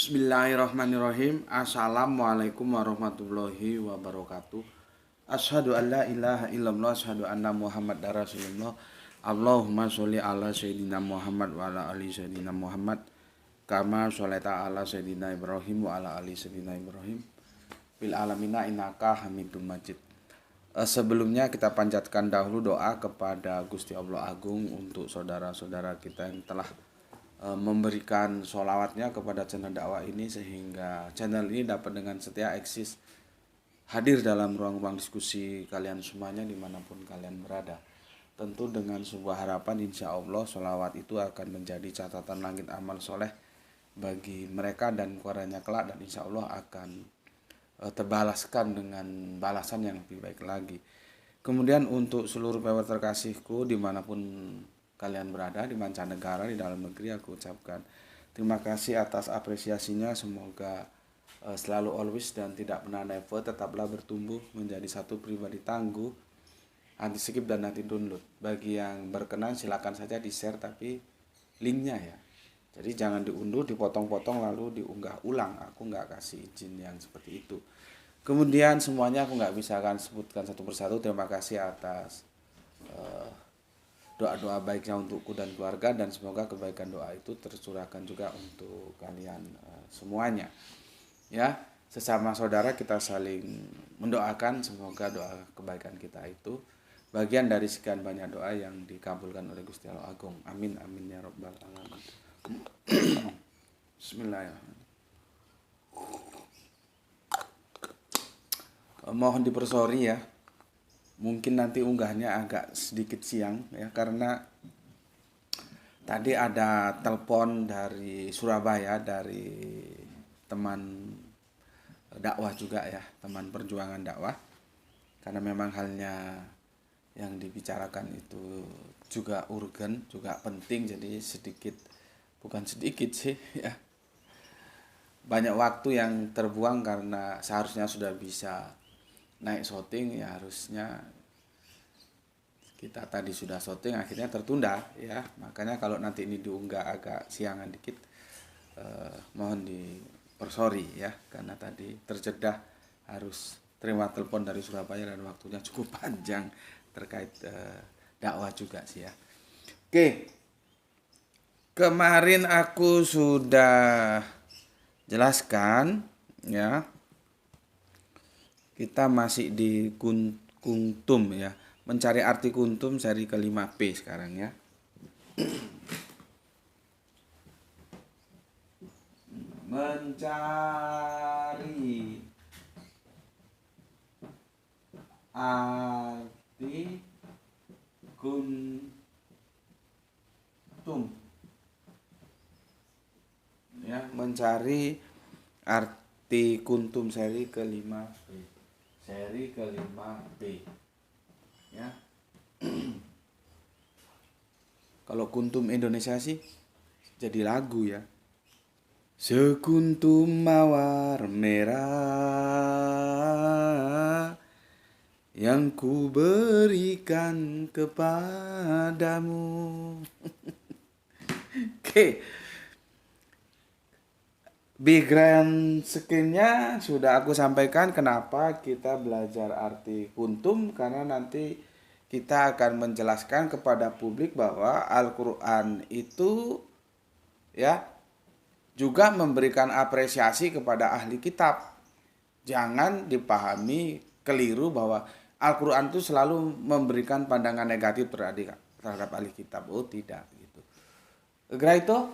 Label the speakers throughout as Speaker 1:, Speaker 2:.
Speaker 1: Bismillahirrahmanirrahim. Assalamualaikum warahmatullahi wabarakatuh. Asyhadu an la ilaha illallah, asyhadu anna Muhammad Rasulullah. Allahumma sholli ala sayyidina Muhammad wa ala ali sayyidina Muhammad. Kama sholaita ala sayyidina Ibrahim wa ala ali sayyidina Ibrahim. Fil alamina innaka Hamidum Majid. Sebelumnya kita panjatkan dahulu doa kepada Gusti Allah Agung untuk saudara-saudara kita yang telah memberikan sholawatnya kepada channel dakwah ini, sehingga channel ini dapat dengan setia eksis hadir dalam ruang-ruang diskusi kalian semuanya dimanapun kalian berada. Tentu dengan sebuah harapan, insya Allah sholawat itu akan menjadi catatan langit amal soleh bagi mereka dan keluarganya kelak, dan insya Allah akan terbalaskan dengan balasan yang lebih baik lagi. Kemudian untuk seluruh viewer terkasihku dimanapun kalian berada, di mancanegara, di dalam negeri, aku ucapkan terima kasih atas apresiasinya. Semoga selalu always dan tidak pernah never, tetaplah bertumbuh menjadi satu pribadi tangguh, anti skip dan anti download. Bagi yang berkenan silakan saja di share, tapi linknya ya, jadi jangan diunduh, dipotong-potong lalu diunggah ulang. Aku nggak kasih izin yang seperti itu. Kemudian semuanya aku nggak bisa akan sebutkan satu persatu. Terima kasih atas doa-doa baiknya untukku dan keluarga, dan semoga kebaikan doa itu tercurahkan juga untuk kalian semuanya. Ya, sesama saudara kita saling mendoakan, semoga doa kebaikan kita itu bagian dari sekian banyak doa yang dikabulkan oleh Gusti Allah Agung. Amin amin ya rabbal alamin. Bismillahirrahmanirrahim. Mohon dipersori ya, mungkin nanti unggahnya agak sedikit siang ya, karena tadi ada telepon dari Surabaya, dari teman dakwah juga ya, teman perjuangan dakwah, karena memang halnya yang dibicarakan itu juga urgen, juga penting, jadi sedikit, bukan sedikit sih ya, banyak waktu yang terbuang karena seharusnya sudah bisa naik syuting ya, harusnya kita tadi sudah syuting, akhirnya tertunda ya. Makanya kalau nanti ini diunggah agak siangan dikit, mohon dipersori ya, karena tadi terjeda harus terima telepon dari Surabaya dan waktunya cukup panjang terkait dakwah juga sih ya. Oke, kemarin aku sudah jelaskan ya, kita masih di kuntum ya, mencari arti kuntum seri ke-5P sekarang ya. Mencari arti kuntum ya, mencari arti kuntum seri ke-5P. Seri ke-5P ya. Kalau kuntum Indonesia sih jadi lagu ya. Sekuntum mawar merah yang ku berikan kepadamu. Oke. Background skinnya sudah aku sampaikan kenapa kita belajar arti kuntum, karena nanti kita akan menjelaskan kepada publik bahwa Al-Quran itu ya juga memberikan apresiasi kepada ahli kitab. Jangan dipahami keliru bahwa Al-Quran itu selalu memberikan pandangan negatif terhadap ahli kitab. Oh tidak gitu. Gara itu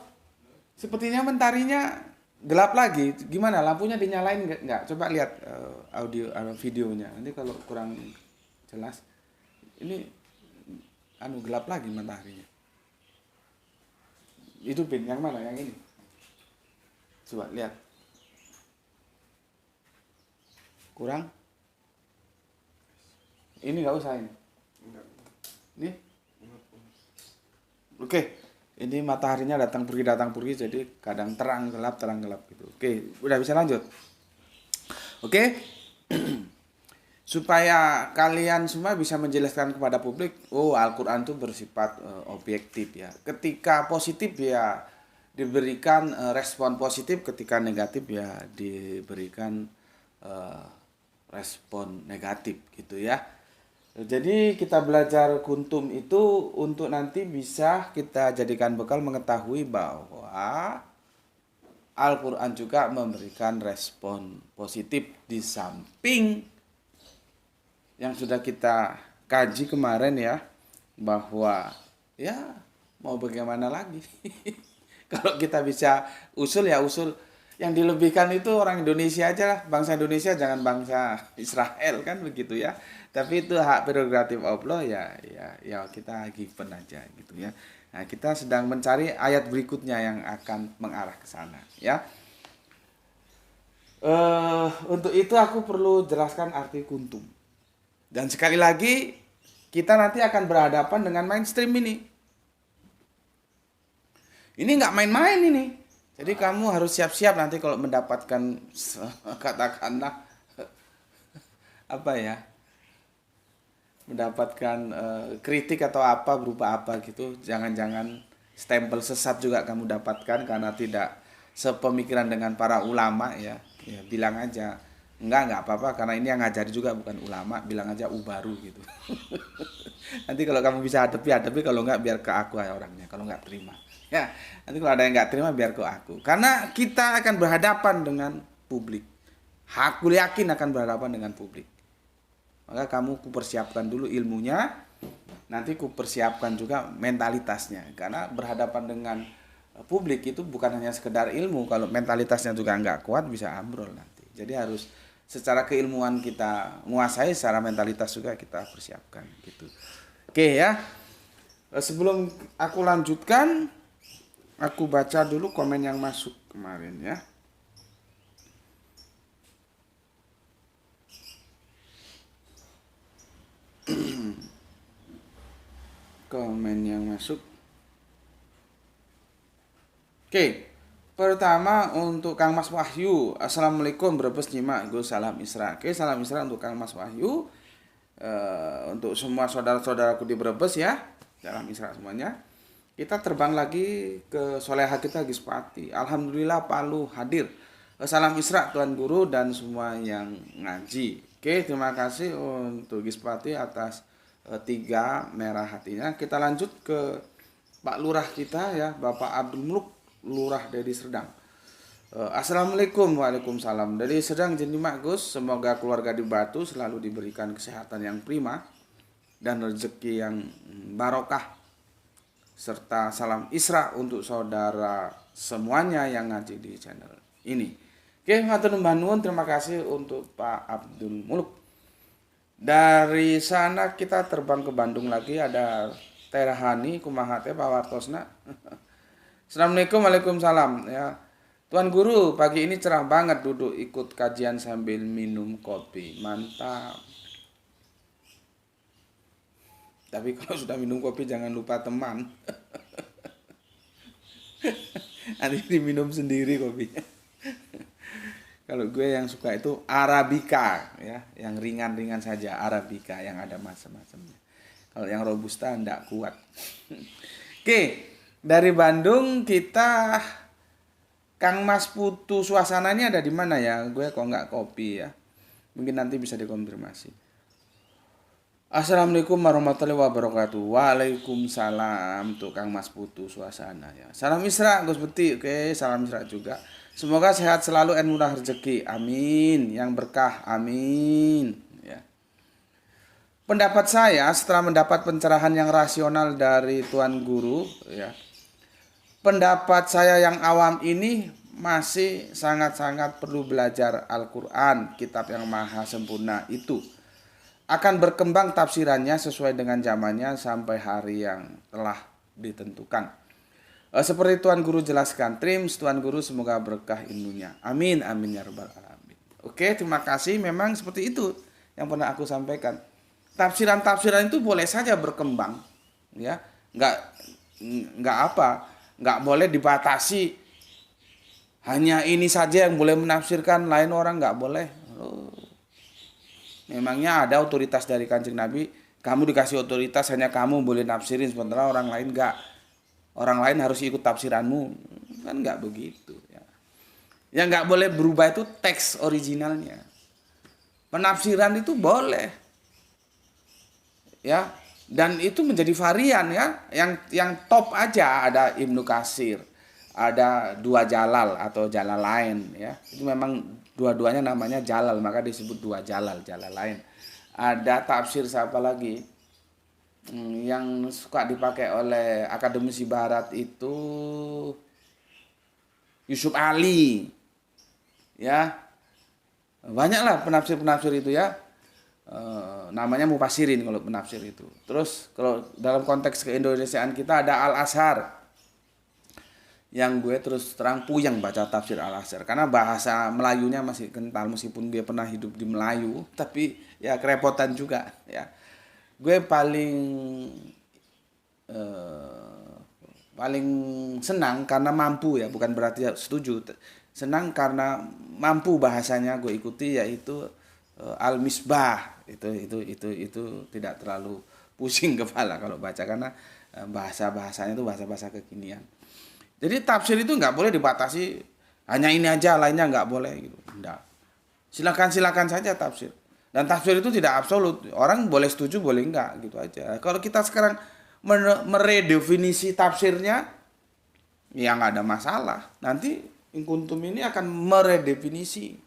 Speaker 1: sepertinya mentarinya gelap lagi. Gimana, lampunya dinyalain nggak? Coba lihat audio videonya. Nanti kalau kurang jelas, ini gelap lagi mataharinya. Itu pin yang mana? Yang ini. Coba lihat. Kurang? Ini nggak usah ini. Ini? Oke. Ini mataharinya datang pergi, jadi kadang terang gelap gitu. Oke, udah bisa lanjut. Oke. Supaya kalian semua bisa menjelaskan kepada publik, oh Al-Quran itu bersifat objektif ya. Ketika positif ya diberikan respon positif, ketika negatif ya diberikan eh, respon negatif gitu ya. Jadi kita belajar kuntum itu untuk nanti bisa kita jadikan bekal mengetahui bahwa Al-Quran juga memberikan respon positif, di samping yang sudah kita kaji kemarin ya, bahwa ya mau bagaimana lagi. Kalau kita bisa usul ya usul, yang dilebihkan itu orang Indonesia aja lah, bangsa Indonesia, jangan bangsa Israel kan begitu ya. Tapi itu hak prerogatif Allah ya, ya kita given aja gitu ya. Nah, kita sedang mencari ayat berikutnya yang akan mengarah ke sana ya. Untuk itu aku perlu jelaskan arti kuntum. Dan sekali lagi kita nanti akan berhadapan dengan mainstream ini. Ini nggak main-main ini. Jadi kamu harus siap-siap nanti kalau mendapatkan katakanlah apa ya, mendapatkan kritik atau apa berupa apa gitu. Jangan-jangan stempel sesat juga kamu dapatkan karena tidak sepemikiran dengan para ulama ya. Ya bilang aja enggak apa-apa, karena ini yang ngajari juga bukan ulama, bilang aja ubaru gitu. Nanti kalau kamu bisa hadapi, kalau enggak biar ke aku ya orangnya, kalau enggak terima. Ya, nanti kalau ada yang enggak terima biar ke aku. Karena kita akan berhadapan dengan publik. Aku yakin akan berhadapan dengan publik. Maka kamu kupersiapkan dulu ilmunya, nanti kupersiapkan juga mentalitasnya. Karena berhadapan dengan publik itu bukan hanya sekedar ilmu, kalau mentalitasnya juga enggak kuat bisa ambrol nanti. Jadi harus secara keilmuan kita menguasai, secara mentalitas juga kita persiapkan gitu. Oke ya. Sebelum aku lanjutkan, aku baca dulu komen yang masuk kemarin ya. Komen yang masuk. Oke. Pertama untuk Kang Mas Wahyu. Assalamualaikum Brebes nyimak Gus, salam Isra. Oke, salam Isra untuk Kang Mas Wahyu. Untuk semua saudara-saudaraku di Brebes ya. Salam Isra semuanya. Kita terbang lagi ke soleha kita Gispati. Alhamdulillah Palu hadir. Salam Isra Tuan Guru dan semua yang ngaji. Oke, terima kasih untuk Gispati atas 3 merah hatinya. Kita lanjut ke Pak Lurah kita ya, Bapak Abdul Muluk, Lurah dari Serdang. Assalamualaikum. Waalaikumsalam. Dari Serdang Jendemak Gus, semoga keluarga di Batu selalu diberikan kesehatan yang prima dan rezeki yang barokah, serta salam Isra untuk saudara semuanya yang ngaji di channel ini. Oke, matur nuwun, terima kasih untuk Pak Abdul Muluk. Dari sana kita terbang ke Bandung lagi, ada Terahani kumaha teh Pak Wartosna. Assalamualaikum, waalaikumsalam ya. Tuan Guru, pagi ini cerah banget, duduk ikut kajian sambil minum kopi. Mantap. Tapi kalau sudah minum kopi jangan lupa teman. Nanti diminum sendiri kopinya. Kalau gue yang suka itu Arabica ya, yang ringan-ringan saja, Arabica yang ada macam-macamnya. Kalau yang Robusta enggak kuat. Oke, dari Bandung kita Kang Mas Putu, suasananya ada di mana ya? Gue kok enggak kopi ya. Mungkin nanti bisa dikonfirmasi. Assalamualaikum warahmatullahi wabarakatuh. Waalaikumsalam untuk Kang Mas Putu, suasana ya. Salam Isra Gus Beti. Oke, salam Isra juga. Semoga sehat selalu dan murah rezeki. Amin. Yang berkah. Amin. Ya. Pendapat saya setelah mendapat pencerahan yang rasional dari Tuan Guru ya. Pendapat saya yang awam ini masih sangat-sangat perlu belajar Al-Quran, kitab yang maha sempurna itu. Akan berkembang tafsirannya sesuai dengan zamannya sampai hari yang telah ditentukan. Seperti Tuan Guru jelaskan, Tuan Guru semoga berkah ilmunya. Amin, amin ya rabbal alamin. Oke, terima kasih. Memang seperti itu yang pernah aku sampaikan. Tafsiran-tafsiran itu boleh saja berkembang, ya, nggak boleh dibatasi. Hanya ini saja yang boleh menafsirkan, lain orang nggak boleh. Memangnya ada otoritas dari Kanjeng Nabi, kamu dikasih otoritas hanya kamu boleh nafsirin, sementara orang lain enggak. Orang lain harus ikut tafsiranmu. kan nggak begitu ya. Yang nggak boleh berubah itu teks originalnya. Penafsiran itu boleh, ya. Dan itu menjadi varian ya. Yang top aja ada Ibnu Katsir, ada dua Jalal atau Jalal lain ya. Itu memang dua-duanya namanya Jalal, maka disebut dua Jalal, Jalal lain. Ada tafsir siapa lagi? Yang suka dipakai oleh akademisi barat itu Yusuf Ali. Ya. Banyaklah penafsir-penafsir itu ya. Namanya mufassirin kalau penafsir itu. Terus kalau dalam konteks keindonesiaan kita ada Al-Azhar. Yang gue terus terang puyeng baca tafsir Al-Azhar karena bahasa Melayunya masih kental meskipun gue pernah hidup di Melayu, tapi ya kerepotan juga ya. Gue paling senang karena mampu ya, bukan berarti setuju. Senang karena mampu bahasanya gue ikuti, yaitu Al-Misbah. Itu tidak terlalu pusing kepala kalau baca karena bahasanya itu bahasa-bahasa kekinian. Jadi tafsir itu nggak boleh dibatasi hanya ini aja, lainnya nggak boleh gitu. Enggak. Silakan saja tafsir. Dan tafsir itu tidak absolut. Orang boleh setuju, boleh enggak gitu aja. Kalau kita sekarang meredefinisi tafsirnya, ya nggak ada masalah. Nanti Inkuntum ini akan meredefinisi.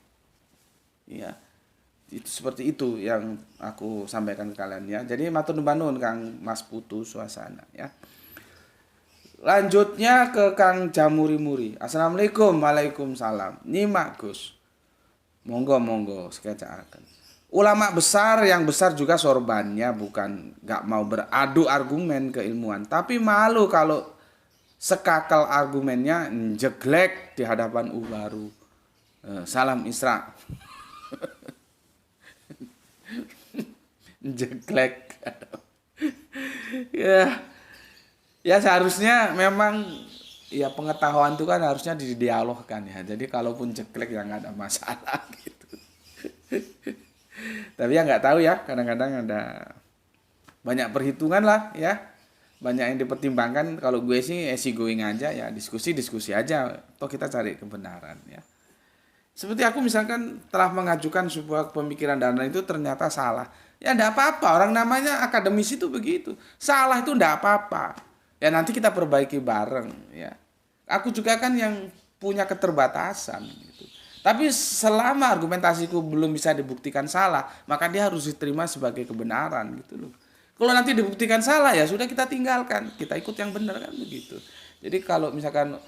Speaker 1: Ya. Itu seperti itu yang aku sampaikan ke kalian ya. Jadi matur nuwun Kang Mas Putu suasana ya. Lanjutnya ke Kang Jamuri-muri. Assalamualaikum. Waalaikumsalam. Nyimak Gus. Monggo sekecaaken. Ulama besar yang besar juga sorbannya bukan gak mau beradu argumen keilmuan, tapi malu kalau sekakal argumennya jeglek di hadapan baru. Salam Isra. Jeglek. Ya seharusnya memang ya pengetahuan itu kan harusnya didialogkan ya. Jadi kalaupun jeglek ya nggak ada masalah gitu. Tapi ya nggak tahu ya, kadang-kadang ada banyak perhitungan lah ya. Banyak yang dipertimbangkan. Kalau gue sih easy going aja ya, diskusi aja. Toh kita cari kebenaran ya. Seperti aku misalkan telah mengajukan sebuah pemikiran dan itu ternyata salah. Ya enggak apa-apa, orang namanya akademisi itu begitu. Salah itu enggak apa-apa. Ya nanti kita perbaiki bareng ya. Aku juga kan yang punya keterbatasan gitu. Tapi selama argumentasiku belum bisa dibuktikan salah, maka dia harus diterima sebagai kebenaran gitu loh. Kalau nanti dibuktikan salah ya sudah kita tinggalkan, kita ikut yang benar kan begitu. Jadi kalau misalkan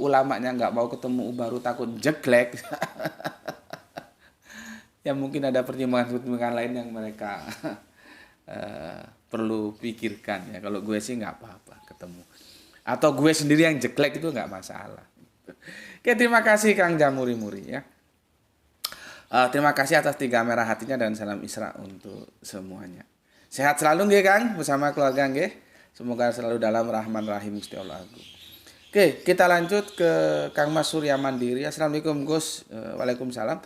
Speaker 1: ulamanya nggak mau ketemu baru takut jeglek, ya mungkin ada pertimbangan lain yang mereka perlu pikirkan ya. Kalau gue sih nggak apa-apa ketemu. Atau gue sendiri yang jeglek itu nggak masalah. Oke, terima kasih Kang Jamuri-muri ya. Terima kasih atas 3 merah hatinya dan salam Isra untuk semuanya. Sehat selalu nggih Kang bersama keluarga nggih. Semoga selalu dalam rahman rahim Gusti Allah Agung. Oke, kita lanjut ke Kang Mas Surya Mandiri. Assalamualaikum Gus. Waalaikumsalam.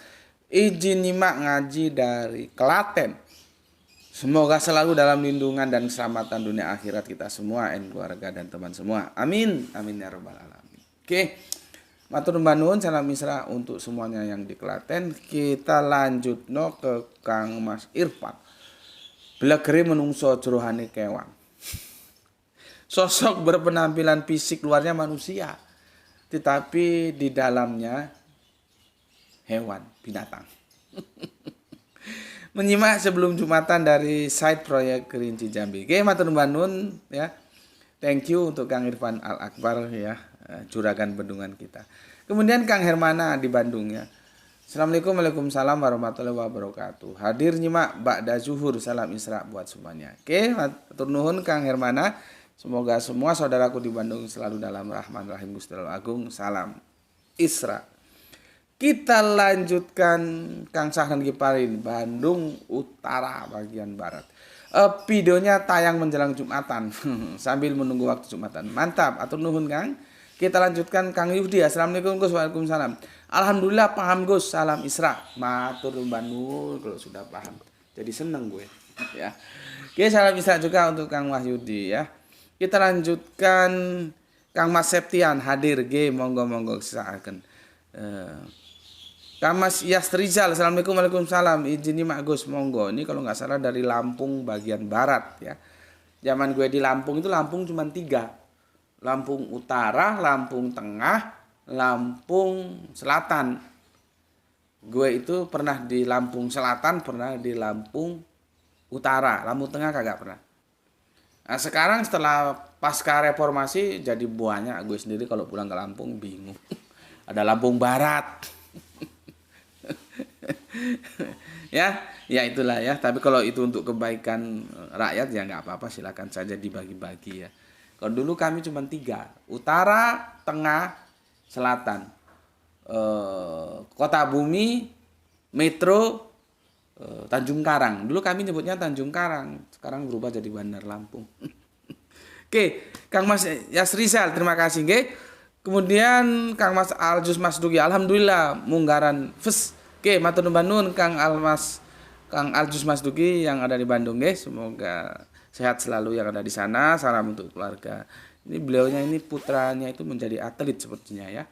Speaker 1: Izin nyimak ngaji dari Klaten. Semoga selalu dalam lindungan dan keselamatan dunia akhirat kita semua, keluarga dan teman semua. Amin. Amin ya rabbal alamin. Oke. Matur nuwun salam Isra untuk semuanya yang di Klaten. Kita lanjut ke Kang Mas Irfan. Blegere menungso jerohane kewang. Sosok berpenampilan fisik luarnya manusia, tetapi di dalamnya hewan, binatang. Menyimak sebelum Jumatan dari site proyek Kerinci Jambi. Oke, matur nuwun ya. Thank you untuk Kang Irfan Al-Akbar ya, juragan bendungan kita. Kemudian Kang Hermana di Bandung ya. Assalamualaikum Waalaikumsalam warahmatullahi wabarakatuh. Hadir nyimak ba'da zuhur, salam Isra buat semuanya. Oke, matur nuwun Kang Hermana. Semoga semua saudaraku di Bandung selalu dalam rahman rahim Gusti Allah Agung. Salam Isra. Kita lanjutkan Kang Sahran Giparin, Bandung Utara bagian barat. Videonya tayang menjelang Jumatan sambil menunggu waktu Jumatan. Mantap, atur nuhun Kang. Kita lanjutkan Kang Yudi. Assalamualaikum Gus. Waalaikumsalam. Alhamdulillah paham Gus. Salam Isra. Matur nuwun kalau sudah paham. Jadi seneng gue ya. Oke, salam Isra juga untuk Kang Wahyudi ya. Kita lanjutkan Kang Mas Septian hadir G, monggo kesaaken. Kang Mas Yastrizal, assalamualaikum, waalaikumsalam. Izin Mak Gus, monggo. Ini kalau nggak salah dari Lampung bagian barat ya. Zaman gue di Lampung itu Lampung cuma 3. Lampung Utara, Lampung Tengah, Lampung Selatan. Gue itu pernah di Lampung Selatan, pernah di Lampung Utara. Lampung Tengah kagak pernah. Nah, sekarang setelah pasca reformasi jadi banyak. Gue sendiri kalau pulang ke Lampung bingung. Ada Lampung Barat. ya itulah ya. Tapi kalau itu untuk kebaikan rakyat ya nggak apa-apa, silakan saja dibagi-bagi ya. Kalau dulu kami cuma 3, Utara, Tengah, Selatan. Kota Bumi, Metro, Tanjung Karang. Dulu kami nyebutnya Tanjung Karang, sekarang berubah jadi Bandar Lampung. Oke, Kang Mas Yasrizal, terima kasih nggih. Kemudian Kang Mas Aljus Masduki, alhamdulillah munggaran fes. Oke, matur nuwun Kang Aljus Masduki yang ada di Bandung nggih. Semoga sehat selalu yang ada di sana. Salam untuk keluarga. Ini beliaunya ini putranya itu menjadi atlet sepertinya ya.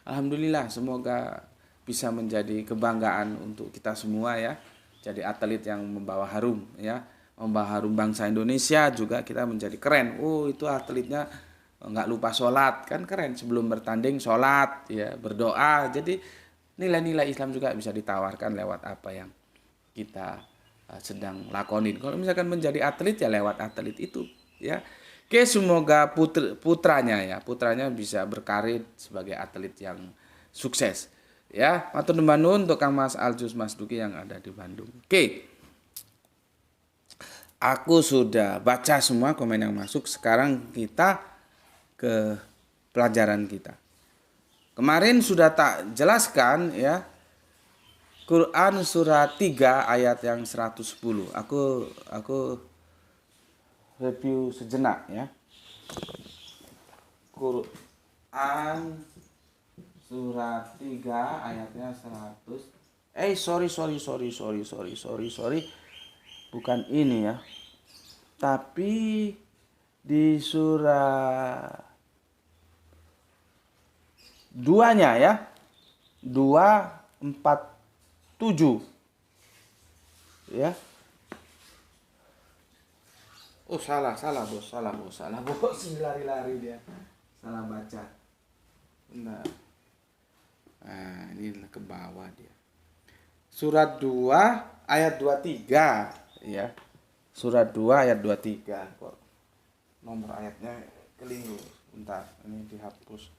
Speaker 1: Alhamdulillah, semoga bisa menjadi kebanggaan untuk kita semua ya. Jadi atlet yang membawa harum ya, membawa harum bangsa Indonesia, juga kita menjadi keren. Oh, itu atletnya nggak lupa sholat, kan keren. Sebelum bertanding sholat ya, berdoa. Jadi nilai-nilai Islam juga bisa ditawarkan lewat apa yang kita sedang lakonin. Kalau misalkan menjadi atlet ya lewat atlet itu ya. Oke, semoga putranya bisa berkarir sebagai atlet yang sukses ya. Matur nuwun untuk Kang Mas Aljus Masduki yang ada di Bandung. Oke, aku sudah baca semua komen yang masuk. Sekarang kita ke pelajaran kita. Kemarin sudah tak jelaskan ya, Quran surat 3 ayat yang 110. Aku review sejenak ya. Quran surat 3 ayatnya 100. Sorry. Bukan ini ya. Tapi di surat 2-nya ya. 247 ya. Oh, salah bos. Lari-lari dia. Salah baca. Bentar. Nah, ini ke bawah dia. Surat 2 ayat 23 ya. Surat 2 ayat 23. Kok nomor ayatnya keliru. Bentar, ini dihapus.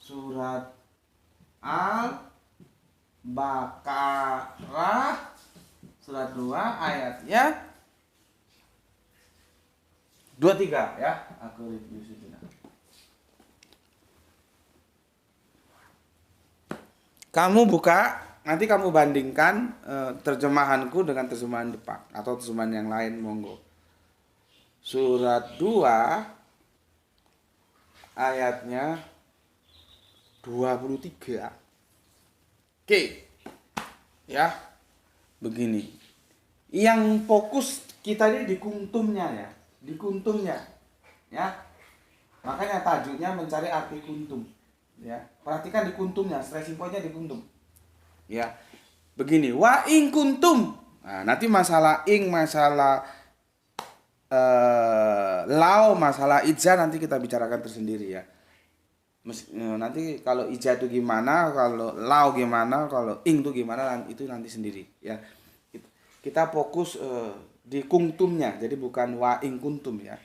Speaker 1: Surat Al-Baqarah surat 2 ayatnya 23 ya. Aku review sejenak. Kamu buka, nanti kamu bandingkan terjemahanku dengan terjemahan Depak atau terjemahan yang lain, monggo. Surat 2 ayatnya 23. Oke. Ya. Begini. Yang fokus kita ini di kuntumnya ya. Di kuntumnya. Ya. Makanya tajuknya mencari arti kuntum. Ya. Perhatikan di kuntumnya, stressing point-nya di kuntum. Ya. Begini, wa ing kuntum. Nah, nanti masalah ing, masalah lau, masalah ija nanti kita bicarakan tersendiri ya. Nanti kalau ija itu gimana, kalau lau gimana, kalau ing itu gimana, itu nanti sendiri ya. Kita fokus di kuntumnya, jadi bukan wa ing kuntum ya.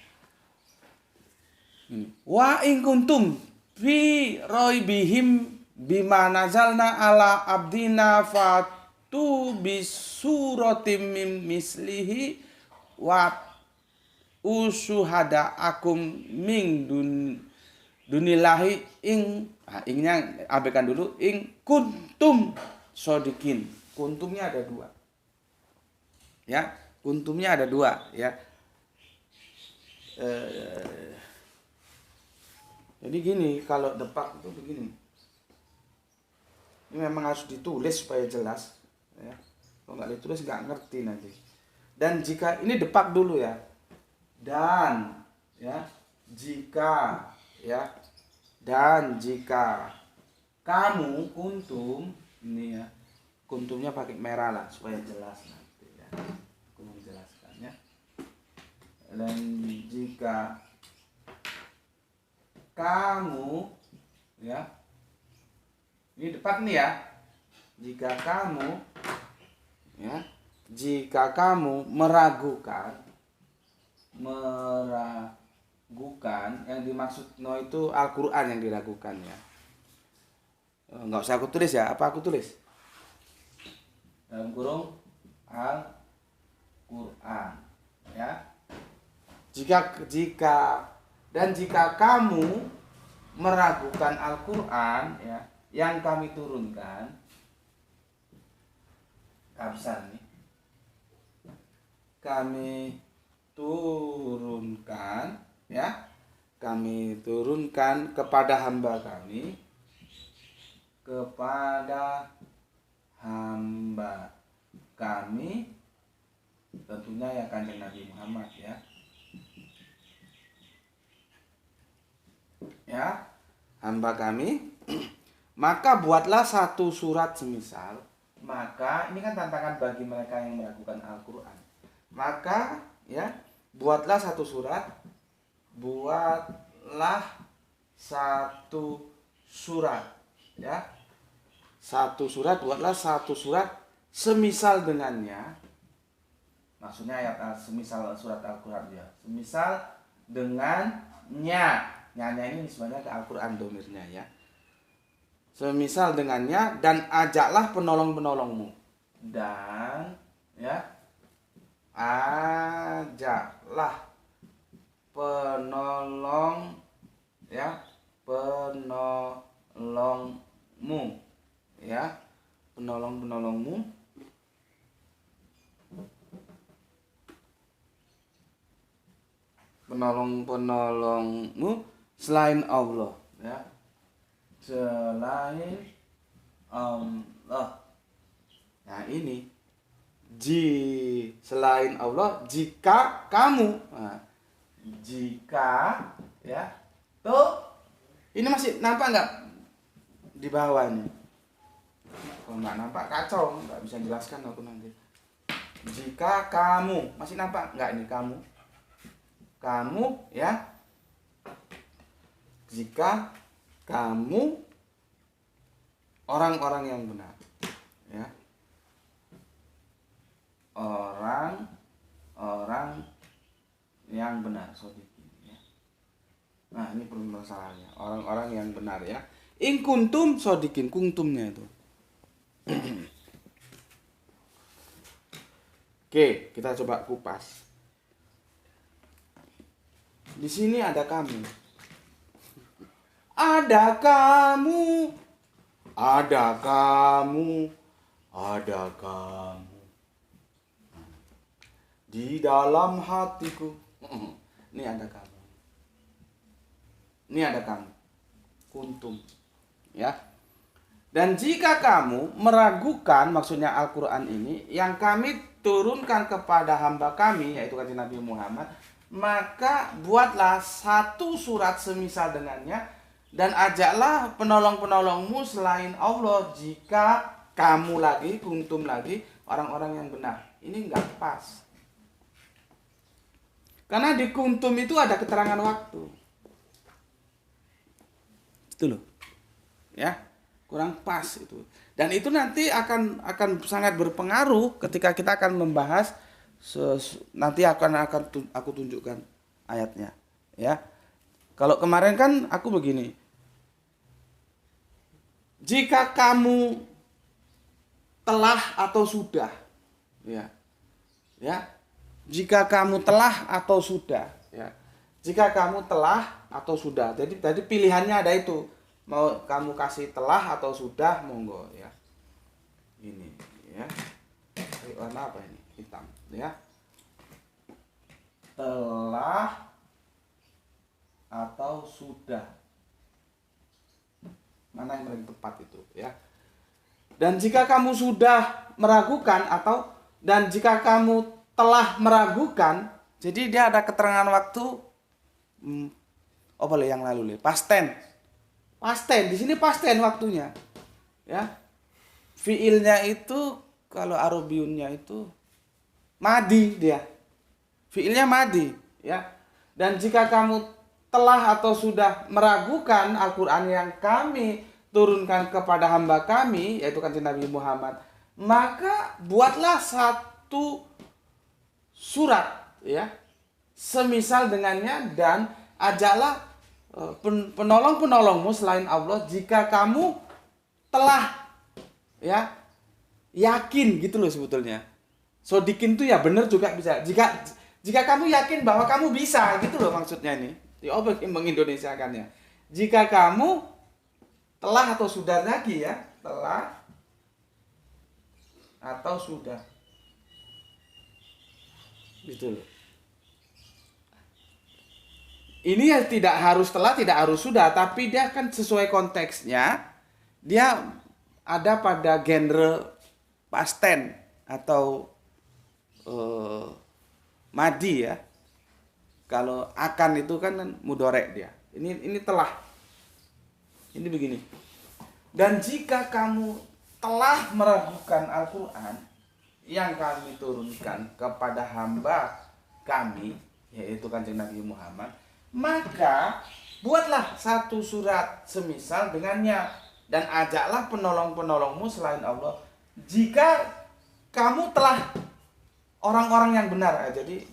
Speaker 1: Wa ing kuntum fi roibihim bima nazalna ala abdina fatu bisuratim mislihi wa usuhada akum ming dunilahi ing, ingnya abaikan dulu, ing kuntum sodikin. Kuntumnya ada 2 ya, kuntumnya ada 2 ya. Jadi gini, kalau Depak itu begini, ini memang harus ditulis supaya jelas ya. Kalau nggak ditulis nggak ngerti nanti. Dan jika ini Depak dulu ya, dan ya jika, ya, dan jika kamu, kuntum, ini ya, kuntumnya pakai merah lah supaya jelas nanti ya, aku menjelaskannya. Dan jika kamu, ya, ini depan nih ya, jika kamu meragukan, yang dimaksud no itu Al-Quran yang diragukan ya. Nggak usah aku tulis ya, apa aku tulis? Dalam kurung Al-Quran ya. Jika kamu meragukan Al-Quran ya, yang kami turunkan, absen nih, kami turunkan ya, kami turunkan kepada hamba kami tentunya ya Kanjeng Nabi Muhammad ya. Ya, hamba kami, maka buatlah satu surat semisal. Maka ini kan tantangan bagi mereka yang meragukan Al-Quran. Maka ya, buatlah satu surat, ya. Buatlah satu surat semisal dengannya. Maksudnya ayat semisal surat Al-Quran ya. Semisal dengannya. Nyanya ini sebenarnya ke Al-Quran domirnya ya. Semisal dengannya, dan ajaklah penolong-penolongmu. Dan ya, ajaklah penolongmu ya, penolongmu selain Allah ya, selain Allah. Nah ini selain Allah, jika kamu, jika ya, tuh ini masih nampak nggak di bawah ini? Kalau nggak nampak kacau, nggak bisa jelaskan aku nanti. Jika kamu, masih nampak nggak ini kamu ya, jika kamu orang-orang yang benar ya, orang-orang yang benar, shodiqin ya. Nah ini permasalahannya, orang-orang yang benar ya. In kuntum shodiqin, kuntumnya itu. Oke, kita coba kupas. Di sini ada kamu. Ada kamu. Di dalam hatiku. Ini ada kamu. Kuntum. Ya. Dan jika kamu meragukan, maksudnya Al-Quran ini, yang kami turunkan kepada hamba kami, yaitu Kanjeng Nabi Muhammad, maka buatlah satu surat semisal dengannya, dan ajaklah penolong-penolongmu selain Allah, jika kamu lagi, kuntum lagi, orang-orang yang benar. Ini enggak pas. Karena di kuntum itu ada keterangan waktu. Itu loh. Ya, kurang pas itu. Dan itu nanti akan sangat berpengaruh ketika kita akan membahas. Nanti akan aku tunjukkan ayatnya ya. Kalau kemarin kan aku begini, jika kamu telah atau sudah ya, jika kamu telah atau sudah ya, jika kamu telah atau sudah, jadi tadi pilihannya ada itu, mau kamu kasih telah atau sudah, monggo ya. Ini ya, warna apa ini? Hitam ya. Telah atau sudah, mana yang paling tepat itu ya. Dan jika kamu sudah meragukan, dan jika kamu telah meragukan, jadi dia ada keterangan waktu Apa le yang lalu le? Past tense. Past tense. Di sini past tense waktunya. Ya. Fiilnya itu kalau Arabiunnya itu madi dia. Fiilnya madi, ya. Dan jika kamu telah atau sudah meragukan Al-Qur'an yang kami turunkan kepada hamba kami, yaitu Kanjeng Nabi Muhammad, maka buatlah satu surat, ya, semisal dengannya, dan ajaklah penolong-penolongmu selain Allah jika kamu telah, ya, yakin, gitu loh sebetulnya. Sodikin tuh ya benar juga bisa. Jika kamu yakin bahwa kamu bisa, gitu loh maksudnya ini. Ya Allah mengindonesiakannya. Jika kamu telah atau sudah lagi, ya, telah atau sudah, gitu loh. Ini ya tidak harus telah, tidak harus sudah, tapi dia kan sesuai konteksnya. Dia ada pada genre past tense atau madi, ya. Kalau akan itu kan mudhari dia. Ini telah. Ini begini. Dan jika kamu telah meragukan Al-Qur'an yang kami turunkan kepada hamba kami, yaitu Kanjeng Nabi Muhammad, maka buatlah satu surat semisal dengannya, dan ajaklah penolong-penolongmu selain Allah jika kamu telah orang-orang yang benar. Jadi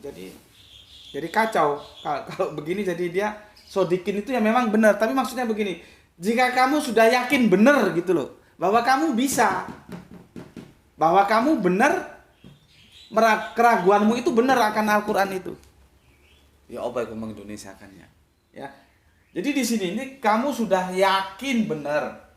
Speaker 1: kacau kalau begini. Jadi dia sodikin itu ya memang benar, tapi maksudnya begini, jika kamu sudah yakin benar, gitu loh, bahwa kamu bisa, bahwa kamu benar, keraguanmu itu benar akan Al-Qur'an itu. Ya Allah aku mengindonesiakannya, ya. Jadi di sini ini kamu sudah yakin benar,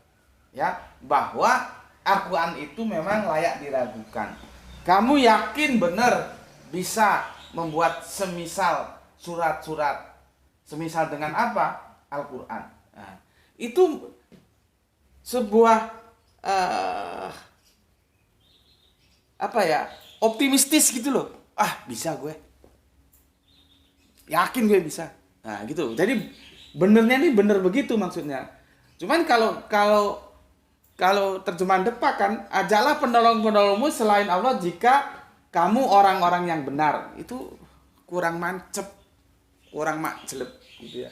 Speaker 1: ya, bahwa Al-Qur'an itu memang layak diragukan. Kamu yakin benar bisa membuat semisal surat-surat, semisal dengan apa? Al-Qur'an. Nah, itu sebuah apa ya? Optimistis gitu loh. Ah, bisa gue. Yakin gue bisa. Nah, gitu. Jadi benernya ini bener begitu maksudnya. Cuman kalau terjemahan Depak kan, ajaklah penolong-penolongmu selain Allah jika kamu orang-orang yang benar. Itu kurang mancep, kurang makjeleb gitu ya.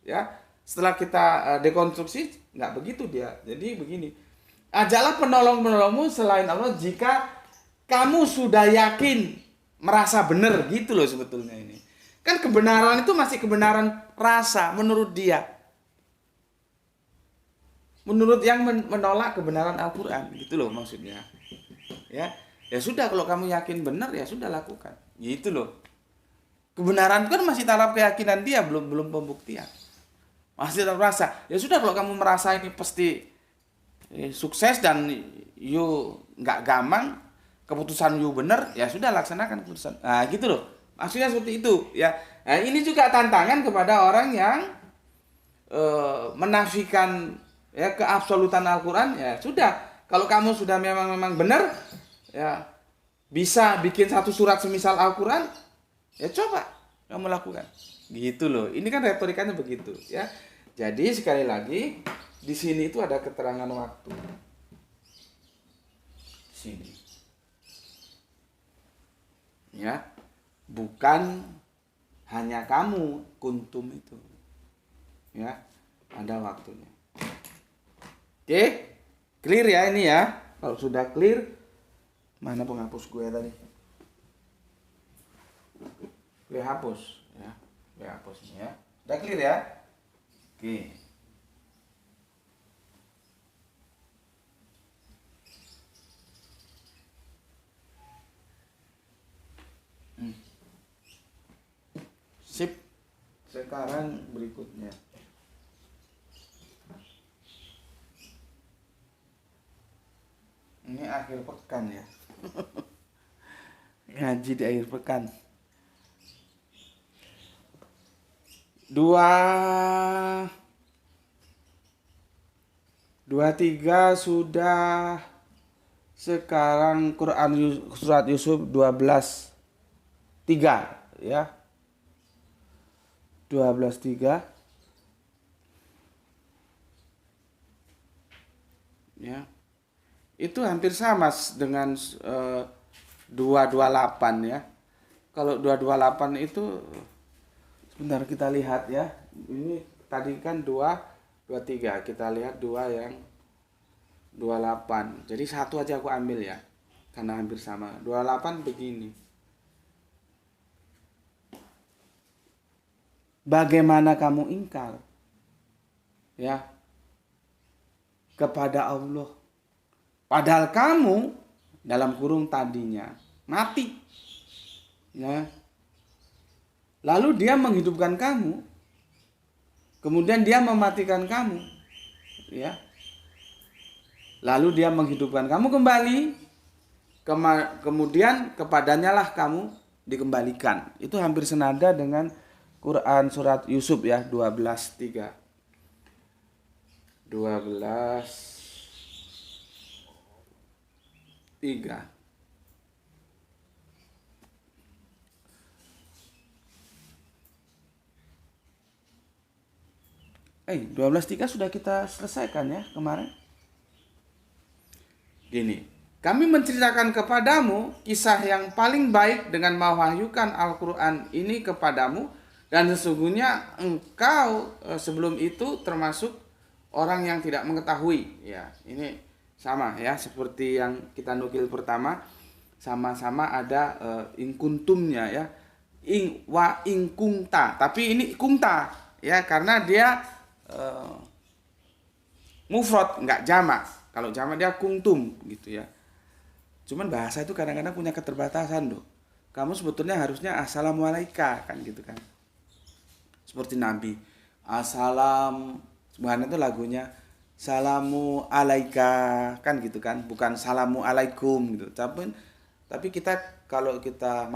Speaker 1: Ya, setelah kita dekonstruksi nggak begitu dia. Jadi begini. Ajaklah penolong-penolongmu selain Allah jika kamu sudah yakin merasa benar, gitu loh sebetulnya ini. Kan kebenaran itu masih kebenaran rasa menurut dia. Menurut yang menolak kebenaran Al-Qur'an, gitu loh maksudnya. Ya. Ya sudah, kalau kamu yakin benar ya sudah lakukan. Gitu loh. Kebenaran kan masih taraf keyakinan dia, belum pembuktian. Masih taraf rasa. Ya sudah, kalau kamu merasa ini pasti sukses dan you nggak gampang, keputusan you benar, ya sudah laksanakan keputusan. Nah, gitu loh. Maksudnya seperti itu, ya. Nah, ini juga tantangan kepada orang yang menafikan, ya, keabsolutan Al-Qur'an. Ya sudah, kalau kamu sudah memang benar, ya, bisa bikin satu surat semisal Al-Qur'an, ya coba kamu lakukan. Gitu loh. Ini kan retorikanya begitu, ya. Jadi sekali lagi di sini itu ada keterangan waktu. Di sini. Ya. Bukan hanya kamu kuntum itu, ya, ada waktunya. Oke, clear ya ini ya. Kalau sudah clear, mana penghapus gue tadi? Gue hapus, ya, gue hapus ya. Udah clear ya? Oke. Sip. Sekarang berikutnya. Ini akhir pekan ya. Ngaji di akhir pekan. 23 sudah. Sekarang Quran surat Yusuf 12:3 ya. 12:3. ya. Itu hampir sama dengan 228 ya. Kalau 228 itu sebentar kita lihat ya. Ini tadi kan 223. Kita lihat 2 yang 28. Jadi satu aja aku ambil ya. Karena hampir sama. 28 begini. Bagaimana kamu ingkar ya kepada Allah, padahal kamu dalam kurung tadinya mati ya. Lalu dia menghidupkan kamu, kemudian dia mematikan kamu ya. Lalu dia menghidupkan kamu kembali, kemudian kepadanya lah kamu dikembalikan. Itu hampir senada dengan Quran surat Yusuf ya 12:3. 12:3. 12:3 sudah kita selesaikan ya kemarin. Gini, kami menceritakan kepadamu kisah yang paling baik dengan mewahyukan Al-Quran ini kepadamu, dan sesungguhnya engkau sebelum itu termasuk orang yang tidak mengetahui. Ya, ini sama ya seperti yang kita nukil pertama, sama-sama ada ingkuntumnya ya. Wa ingkungta, tapi ini kungta ya karena dia mufrad nggak jamak. Kalau jamak dia kungtum gitu ya. Cuman bahasa itu kadang-kadang punya keterbatasan loh. Kamu sebetulnya harusnya assalamualaikum kan gitu kan. Seperti Nabi, assalam, sebenarnya itu lagunya salamu alaika kan gitu kan, bukan salamu alaikum gitu. Tapi kita kalau kita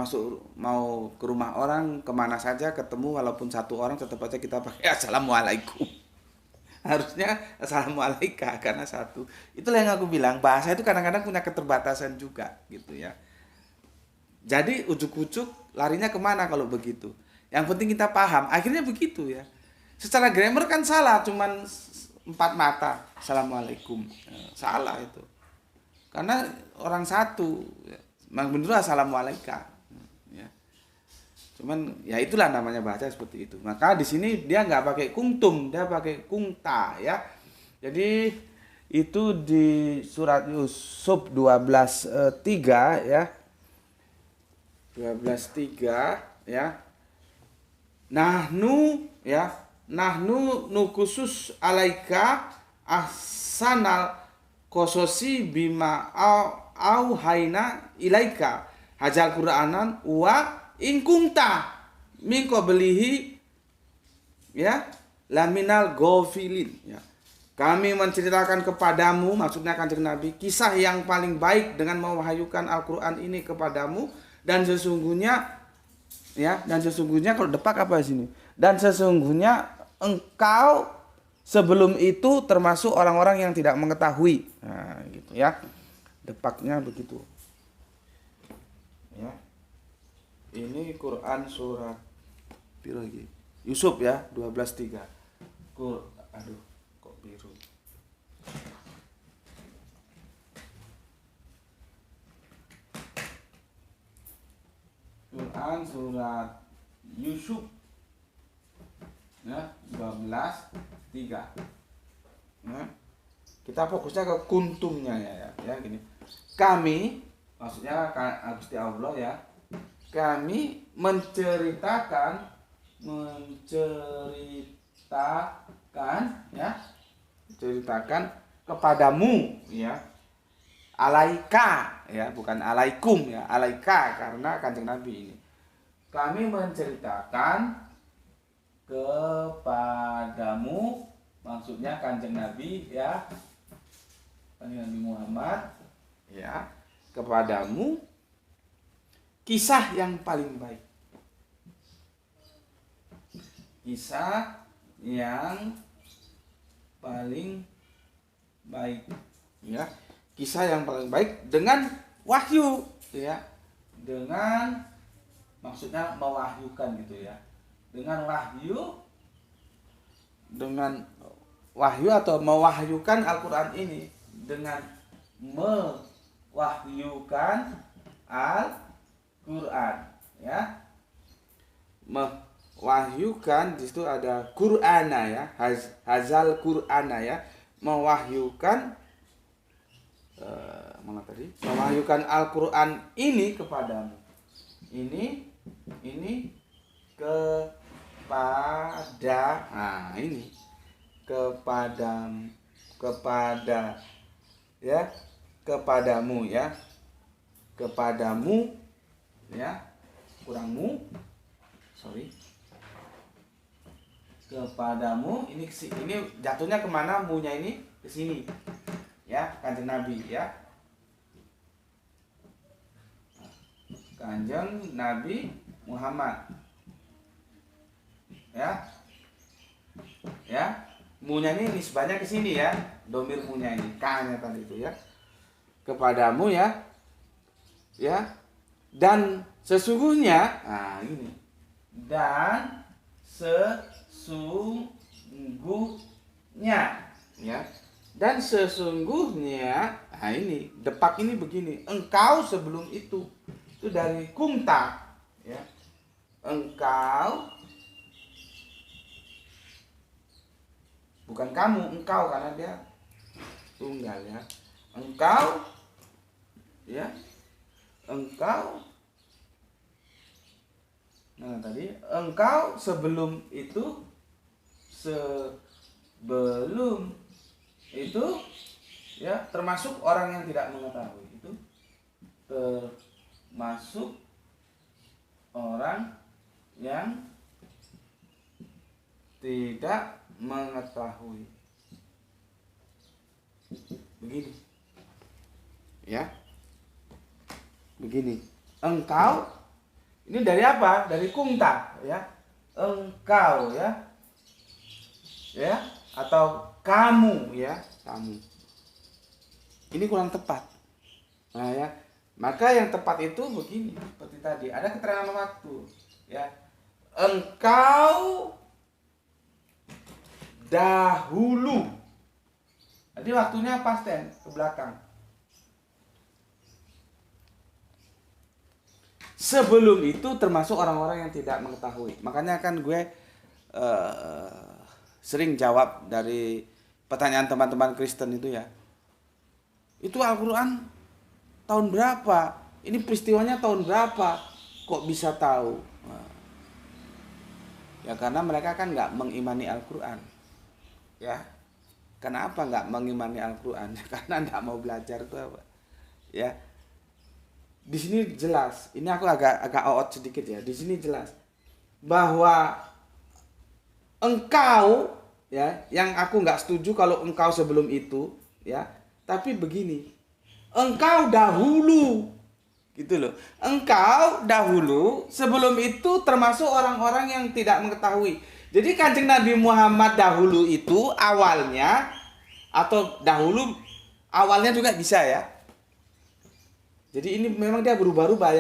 Speaker 1: mau ke rumah orang kemana saja ketemu walaupun satu orang tetap aja kita pakai assalamualaikum. Harusnya assalamualaikum karena satu. Itulah yang aku bilang, bahasa itu kadang-kadang punya keterbatasan juga gitu ya. Jadi ujuk-ujuk larinya kemana kalau begitu? Yang penting kita paham, akhirnya begitu ya. Secara grammar kan salah, cuman 4 mata. Assalamualaikum. Salah itu. Karena orang satu. Memang benar assalamualaikum. Ya. Cuman ya itulah namanya bahasa seperti itu. Maka di sini dia nggak pakai kungtum, dia pakai kungta ya. Jadi itu di surat Yusuf 12:3 ya. 12:3 ya. Nahnu nukusus alaika ahsanal kososi bima au haina ilaika hajal Qur'anan wa ingkunta min qablihi ya laminal ghafilin ya. Kami menceritakan kepadamu, maksudnya Kanjeng Nabi, kisah yang paling baik dengan mewahyukan Al-Qur'an ini kepadamu, dan sesungguhnya kalau depak apa di sini? Dan sesungguhnya engkau sebelum itu termasuk orang-orang yang tidak mengetahui. Nah, gitu ya. Depaknya begitu. Ya. Ini Quran surat lagi? Yusuf ya, 12:3. Aduh, kok biru. Quran surat Yusuf ya 12:3. Nah, kita fokusnya ke kuntumnya ya gini. Kami, maksudnya Gusti Allah ya. Kami menceritakan kepadamu ya. Alaika ya, bukan alaikum ya, alaika karena Kanjeng Nabi ini. Kami menceritakan kepadamu, maksudnya Kanjeng Nabi ya, Kanjeng Nabi Muhammad ya, kepadamu kisah yang paling baik. Kisah yang paling baik ya. Kisah yang paling baik dengan wahyu ya, dengan maksudnya mewahyukan gitu ya, dengan wahyu atau mewahyukan Al-Quran ini dengan mewahyukan Al-Qur'an, ya. Mewahyukan di situ ada Qur'ana, ya. Hazal Qur'ana, ya. Mewahyukan mana tadi? Mewahyukan Al-Qur'an ini kepadamu. Ini kepada, nah ini kepada ya, kepadamu, ya, kepadamu, ya, kurangmu, sorry, kepadamu, ini jatuhnya kemana, munya ini ke sini, ya, Kanjeng Nabi, ya, Kanjeng Nabi Muhammad, ya, munya ini nisbahnya ke sini, ya, domir munya ini, k-nya tadi itu, ya, kepadamu, ya, dan sesungguhnya, nah ini, dan sesungguhnya, ya, dan sesungguhnya, nah ini, depak ini begini, engkau sebelum itu dari kumta, ya, engkau, bukan kamu, engkau, karena dia tunggal, ya, engkau, ya, engkau, nah tadi engkau sebelum itu ya, termasuk orang yang tidak mengetahui, itu termasuk orang yang tidak mengetahui, begini, ya, begini, engkau ini dari apa? Dari kumta, ya, engkau, ya, atau kamu, ya, kamu. Ini kurang tepat. Nah, ya, maka yang tepat itu begini, seperti tadi, ada keterangan waktu, ya, engkau dahulu. Jadi waktunya past tense, ke belakang. Sebelum itu termasuk orang-orang yang tidak mengetahui. Makanya kan gue sering jawab dari pertanyaan teman-teman Kristen itu, ya. Itu Al-Quran tahun berapa? Ini peristiwanya tahun berapa? Kok bisa tahu? Ya karena mereka kan nggak mengimani Al-Quran. Ya, kenapa nggak mengimani Al-Quran? Karena nggak mau belajar itu apa? Ya, di sini jelas. Ini aku agak out sedikit, ya. Di sini jelas bahwa engkau, ya, yang aku nggak setuju kalau engkau sebelum itu, ya. Tapi begini, engkau dahulu, gitu loh. Engkau dahulu, sebelum itu termasuk orang-orang yang tidak mengetahui. Jadi Kanjeng Nabi Muhammad dahulu itu awalnya, atau dahulu awalnya juga bisa, ya. Jadi ini memang dia berubah-ubah,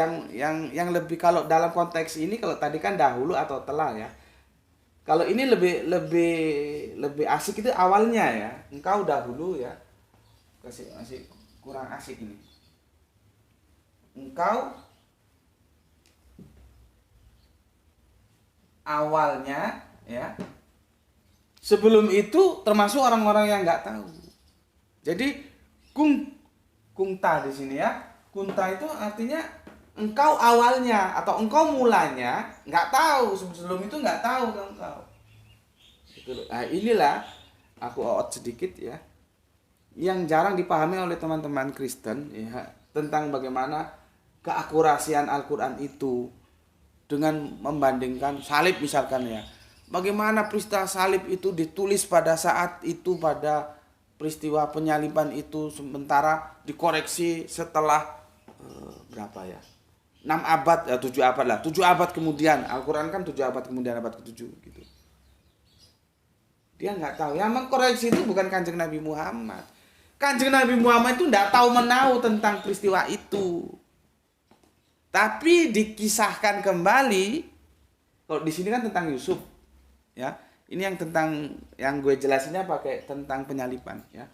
Speaker 1: yang lebih, kalau dalam konteks ini, kalau tadi kan dahulu atau telah, ya. Kalau ini lebih asik itu awalnya, ya. Engkau dahulu, ya. Masih kurang asik ini. Engkau awalnya, ya. Sebelum itu termasuk orang-orang yang nggak tahu. Jadi kunta di sini, ya. Kunta itu artinya engkau awalnya atau engkau mulanya nggak tahu, sebelum itu nggak tahu engkau. Gitu loh. Nah, inilah aku out sedikit, ya, yang jarang dipahami oleh teman-teman Kristen, ya, tentang bagaimana keakurasian Al-Quran itu dengan membandingkan salib misalkan, ya. Bagaimana peristiwa salib itu ditulis pada saat itu, pada peristiwa penyaliban itu, sementara dikoreksi setelah berapa, ya, 6 abad, 7 abad lah, 7 abad kemudian. Al-Quran kan 7 abad kemudian, abad ke-7 gitu. Dia nggak tahu. Yang mengkoreksi itu bukan Kanjeng Nabi Muhammad. Kanjeng Nabi Muhammad itu nggak tahu menahu tentang peristiwa itu. Tapi dikisahkan kembali. Kalau di sini kan tentang Yusuf, ya. Ini yang tentang, yang gue jelasinnya pakai tentang penyaliban, ya.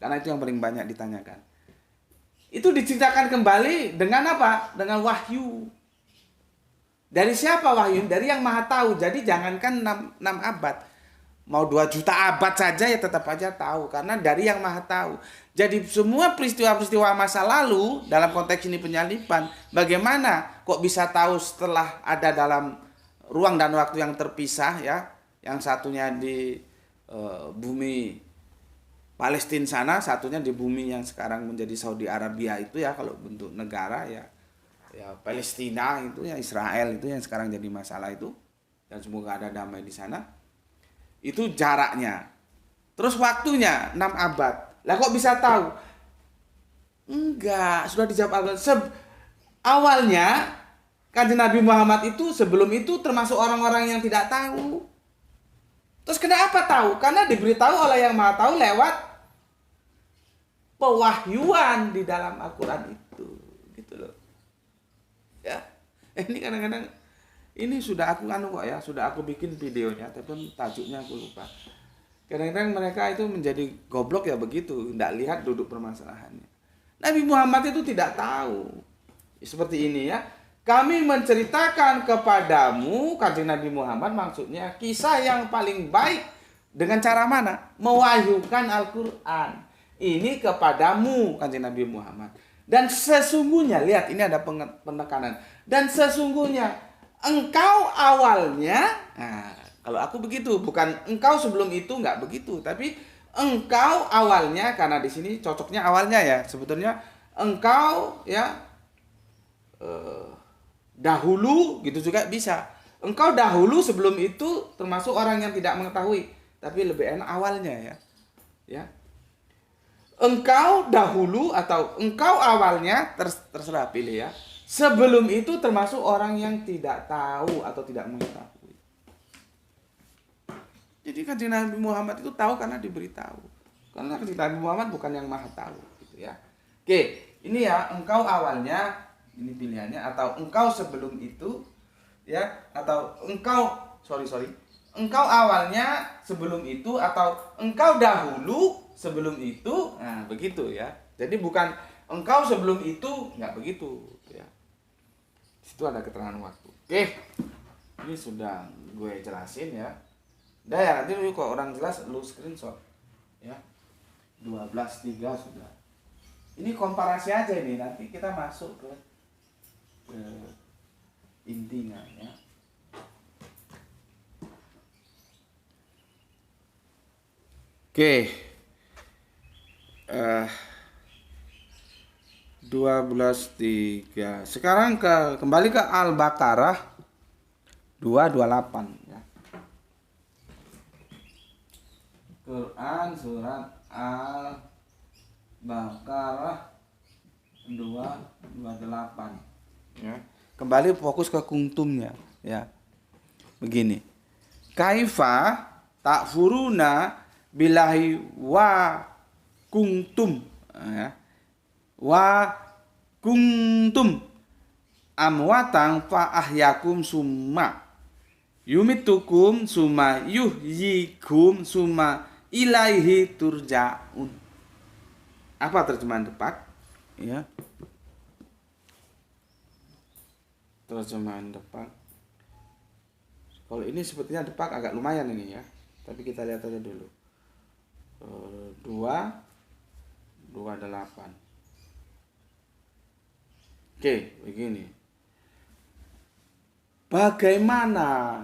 Speaker 1: Karena itu yang paling banyak ditanyakan. Itu diceritakan kembali dengan apa? Dengan wahyu. Dari siapa wahyu? Dari yang Maha Tahu. Jadi jangankan 6 abad. Mau 2 juta abad saja ya tetap aja tahu. Karena dari yang Maha Tahu. Jadi semua peristiwa-peristiwa masa lalu dalam konteks ini penyalipan. Bagaimana kok bisa tahu setelah ada dalam ruang dan waktu yang terpisah ya. Yang satunya di bumi Palestina sana, satunya di bumi yang sekarang menjadi Saudi Arabia itu ya, kalau bentuk negara ya Palestina itu ya, Israel itu yang sekarang jadi masalah itu, dan semoga ada damai di sana. Itu jaraknya. Terus waktunya 6 abad. Lah kok bisa tahu? Enggak, sudah dijawab awalnya Kanjeng Nabi Muhammad itu sebelum itu termasuk orang-orang yang tidak tahu. Terus kenapa tahu? Karena diberitahu oleh yang Maha Tahu lewat pewahyuan di dalam Al-Quran itu, gitu loh. Ya, ini kadang-kadang ini sudah aku kok ya, sudah aku bikin videonya, tapi tajuknya aku lupa. Kadang-kadang mereka itu menjadi goblok ya begitu, tidak lihat duduk permasalahannya. Nabi Muhammad itu tidak tahu. Seperti ini ya. Kami menceritakan kepadamu, Kanjeng Nabi Muhammad, maksudnya kisah yang paling baik. Dengan cara mana? Mewahyukan Al-Quran ini kepadamu, Kanjeng Nabi Muhammad. Dan sesungguhnya, lihat ini ada penekanan. Dan sesungguhnya engkau awalnya, nah, kalau aku begitu, bukan engkau sebelum itu, enggak begitu, tapi engkau awalnya, karena di sini cocoknya awalnya ya, sebetulnya engkau ya dahulu gitu juga bisa. Engkau dahulu sebelum itu termasuk orang yang tidak mengetahui, tapi lebih enak awalnya ya. Ya. Engkau dahulu atau engkau awalnya terserah pilih ya. Sebelum itu termasuk orang yang tidak tahu atau tidak mengetahui. Jadi Kanjeng Nabi Muhammad itu tahu karena diberitahu. Karena Kanjeng Nabi Muhammad bukan yang Maha Tahu gitu ya. Oke, ini ya engkau awalnya, ini pilihannya, atau engkau sebelum itu ya, atau engkau engkau awalnya sebelum itu, atau engkau dahulu sebelum itu. Nah begitu ya, jadi bukan engkau sebelum itu, nggak begitu ya. Situ ada keterangan waktu. Oke, ini sudah gue jelasin ya. Udah ya, nanti lu kok orang jelas lu screenshot ya. 12.3 sudah. Ini komparasi aja ini, nanti kita masuk ke intinya ya. Oke. 12.3. Sekarang kembali ke Al-Baqarah 228 ya. Quran surat Al-Baqarah 228 ya. Kembali fokus ke kuntumnya ya. Begini. Kaifa takfuruna billahi wa kuntum ya. Wa kuntum amwatang fa ahyakum summa yumitukum summa yuhyikum summa ilaihi turja'un. Apa terjemahan tepat? Ya. Terjemahan Depak. Kalau ini sepertinya Depak agak lumayan ini ya. Tapi kita lihat aja dulu. 228. Oke, begini. Bagaimana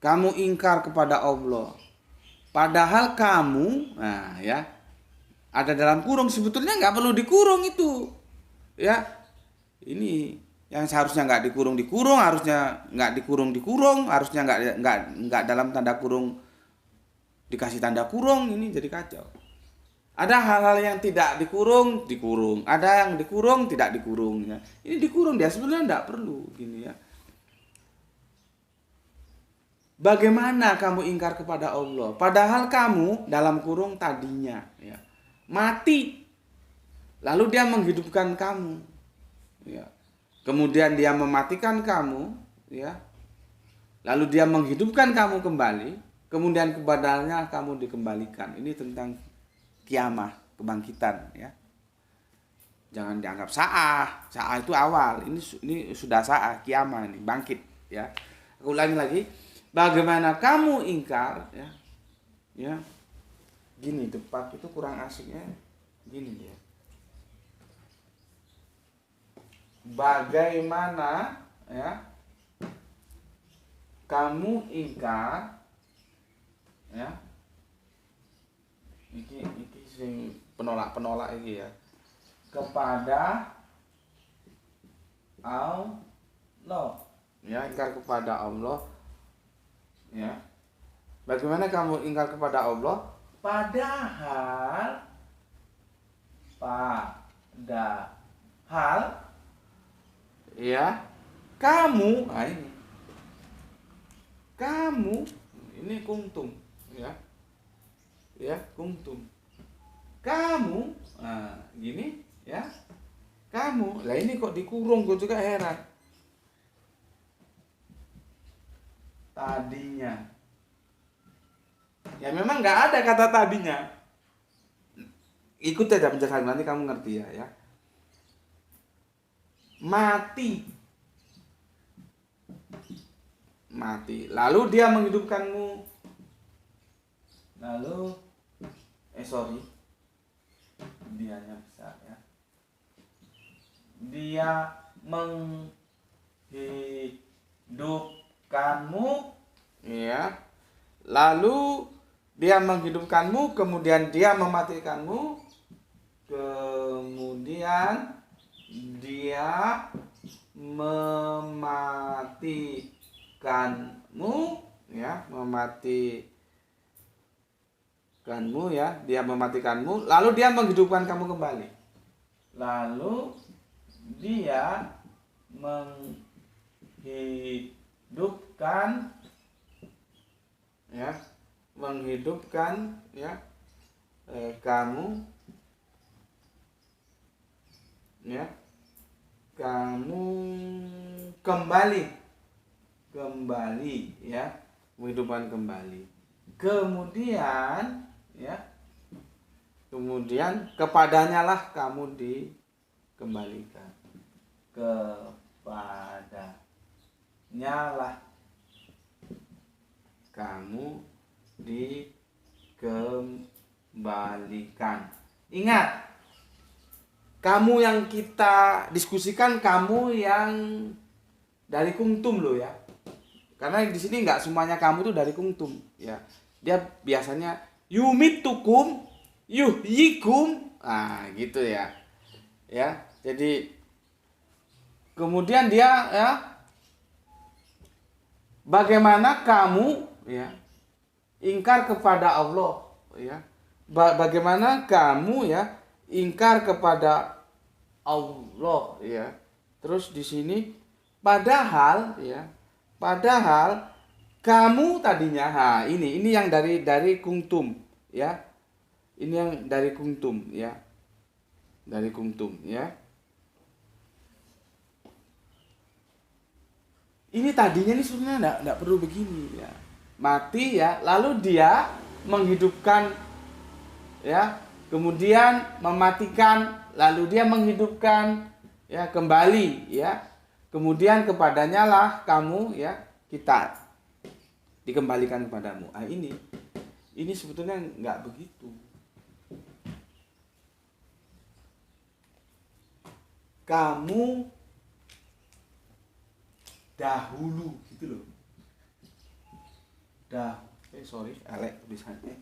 Speaker 1: kamu ingkar kepada Allah? Padahal kamu, nah ya, ada dalam kurung, sebetulnya nggak perlu dikurung itu. Ya. Ini yang seharusnya nggak dikurung, harusnya nggak dikurung, harusnya nggak dalam tanda kurung dikasih tanda kurung, ini jadi kacau. Ada hal-hal yang tidak dikurung, ada yang dikurung, tidak dikurung ya. Ini dikurung, dia sebenarnya nggak perlu gini ya. Bagaimana kamu ingkar kepada Allah, padahal kamu dalam kurung tadinya ya mati, lalu dia menghidupkan kamu ya. Kemudian dia mematikan kamu ya. Lalu dia menghidupkan kamu kembali, kemudian kepadanya kamu dikembalikan. Ini tentang kiamah, kebangkitan ya. Jangan dianggap sa'ah. Sa'ah itu awal. Ini sudah sa'ah, kiamat ini, bangkit ya. Aku ulangi lagi. Bagaimana kamu ingkar ya. Ya. Gini, depak itu kurang asiknya. Gini dia. Bagaimana ya kamu ingkar ya. Iki sing penolak iki ya. Kepada Allah ya, ingkar kepada Allah ya. Bagaimana kamu ingkar kepada Allah padahal ya kamu, ini kuntum ya kuntum kamu, gini ya, kamu lah ini kok dikurung, gue juga heran. Tadinya ya memang nggak ada kata tadinya. Ikut aja penjelasan nanti kamu ngerti ya. Mati, lalu dia menghidupkanmu, dianya besar ya. Dia menghidupkanmu ya. Lalu dia menghidupkanmu, kemudian dia mematikanmu, kemudian dia mematikanmu ya, dia mematikanmu, lalu dia menghidupkan kamu kembali. Lalu dia menghidupkan kamu ya, kamu kembali ya, menghidupkan kembali. Kemudian kepadanya lah kamu dikembalikan. Kepadanya lah kamu dikembalikan. Ingat, kamu yang kita diskusikan kamu yang dari kuntum loh ya. Karena di sini nggak semuanya kamu tuh dari kuntum ya. Dia biasanya yumitukum, yuhyikum, gitu ya. Ya, jadi kemudian dia ya, bagaimana kamu ya ingkar kepada Allah ya. Bagaimana kamu ya ingkar kepada Allah ya. Terus di sini padahal kamu tadinya, ini yang dari kuntum ya. Ini yang dari kuntum ya. Dari kuntum ya. Ini tadinya ini sebenarnya enggak perlu begini ya. Mati ya, lalu dia menghidupkan ya, kemudian mematikan, lalu dia menghidupkan ya kembali ya. Kemudian kepadanya lah kamu ya, kita dikembalikan kepadamu. Ini sebetulnya enggak begitu. Kamu dahulu gitu loh. Elek tulisannya.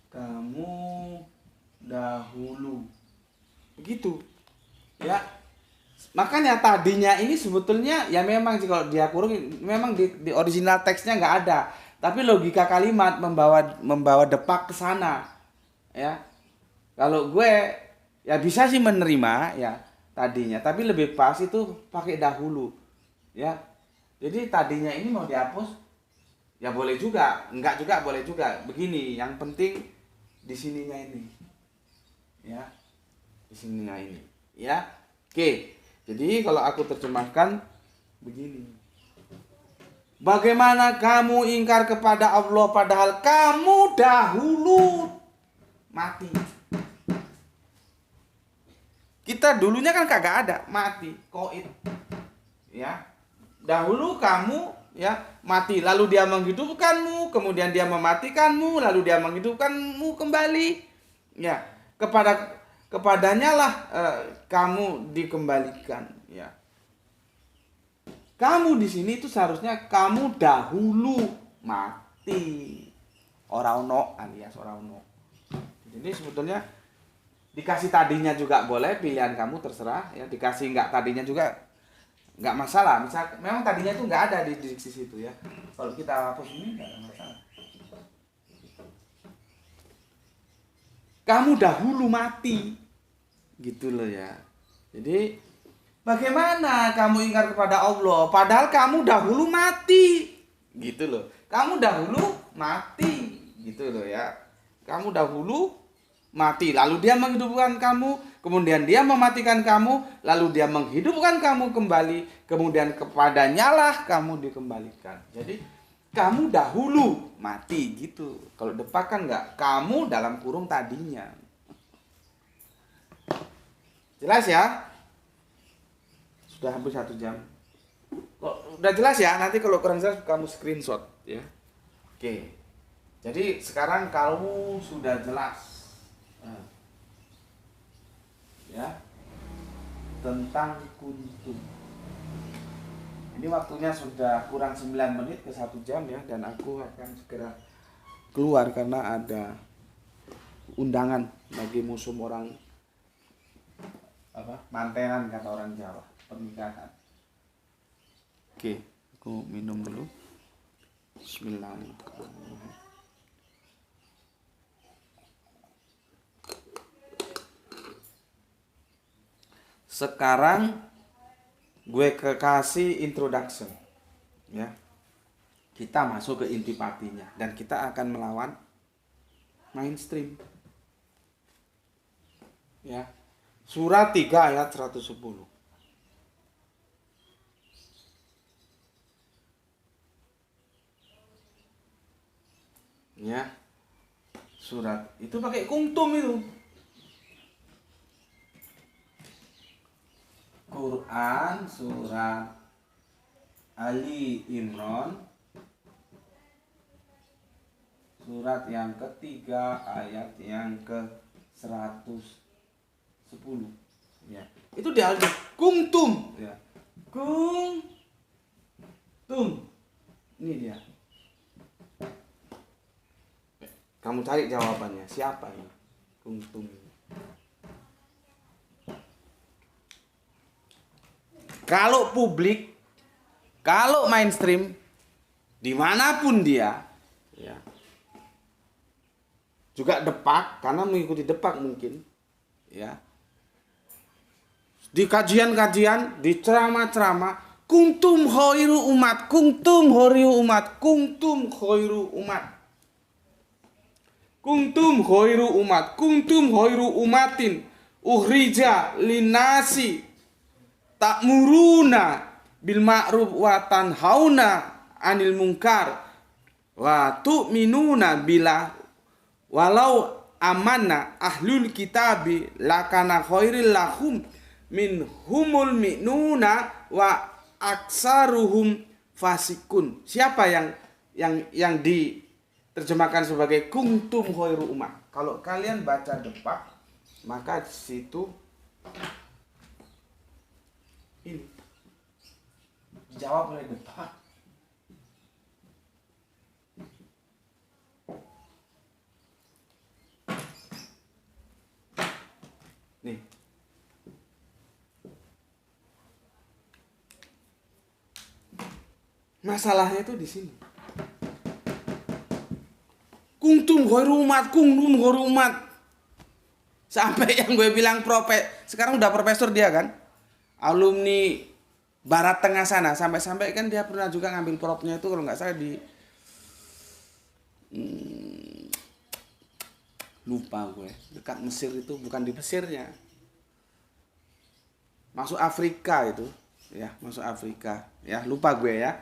Speaker 1: Kamu dahulu. Begitu. Ya. Makanya tadinya ini sebetulnya ya memang kalau dia kurung memang di original teksnya nggak ada. Tapi logika kalimat membawa depak ke sana. Ya. Kalau gue ya bisa sih menerima ya tadinya, tapi lebih pas itu pakai dahulu. Ya. Jadi tadinya ini mau dihapus ya boleh juga, enggak juga boleh juga. Begini, yang penting di sininya ini. Ya. Di sininya ini. Ya. Oke. Jadi kalau aku terjemahkan begini. Bagaimana kamu ingkar kepada Allah padahal kamu dahulu mati? Kita dulunya kan kagak ada, mati, koit. Ya. Dahulu kamu ya mati, lalu dia menghidupkanmu, kemudian dia mematikanmu, lalu dia menghidupkanmu kembali. Ya, kepadanya lah kamu dikembalikan, ya. Kamu di sini itu seharusnya kamu dahulu mati. Ora ono alias ora ono. Jadi sebetulnya dikasih tadinya juga boleh, pilihan kamu terserah ya, dikasih enggak tadinya juga enggak masalah. Misal memang tadinya itu enggak ada di diksi situ ya. Kalau kita hapus ini enggak ada masalah. Kamu dahulu mati. Gitu loh ya. Jadi bagaimana kamu ingkar kepada Allah padahal kamu dahulu mati. Gitu loh. Kamu dahulu mati. Gitu loh ya. Kamu dahulu mati, lalu dia menghidupkan kamu, kemudian dia mematikan kamu, lalu dia menghidupkan kamu kembali, kemudian kepadanya lah kamu dikembalikan. Jadi kamu dahulu mati gitu. Kalau depak kan enggak, kamu dalam kurung tadinya. Jelas ya? Sudah hampir 1 jam. Udah jelas ya? Nanti kalau kurang jelas kamu screenshot ya. Oke. Jadi sekarang kamu sudah jelas ya tentang kuntum. Ini waktunya sudah kurang 9 menit ke 1 jam ya, dan aku akan segera keluar karena ada undangan bagi musuh orang mantenan kata orang Jawa, pernikahan. Oke, aku minum dulu. Bismillahirrahmanirrahim. Sekarang gue kasih introduction ya. Kita masuk ke inti partinya dan kita akan melawan mainstream. Ya. Surat 3 ayat 110. Ya. Surat itu pakai kuntum itu. Quran surat Ali Imran surat yang ketiga ayat yang ke-110 ya. Itu dia kuntum ya. Kuntum. Ini dia. Kamu cari jawabannya, siapa ini? Kuntum. Kalau publik, kalau mainstream, dimanapun dia, ya, juga depak, karena mengikuti depak mungkin, ya, di kajian-kajian, di ceramah-ceramah, kuntum khairu umat, kuntum khairu umat, kuntum khairu umat, kuntum khairu umat, kuntum khairu umatin, ukhrija linasi, ta'muruna bil ma'ruf wa tanhauna 'anil munkar wa tu'minuna billah walau amanna ahlul kitabi lakana khairil lahum min humul minuna wa aksaruhum fasikun. Siapa yang diterjemahkan sebagai kuntum khairu umat? Kalau kalian baca depak, maka di situ ini dijawab oleh depak. Nih. Masalahnya itu di sini. Kuntum khairu umat, kuntum khairu umat. Sampai yang gue bilang sekarang udah profesor dia kan? Alumni Barat Tengah sana, sampai kan dia pernah juga ngambil propnya itu kalau nggak salah di lupa gue, dekat Mesir itu, bukan di Mesirnya, masuk Afrika itu ya, masuk Afrika ya, lupa gue ya,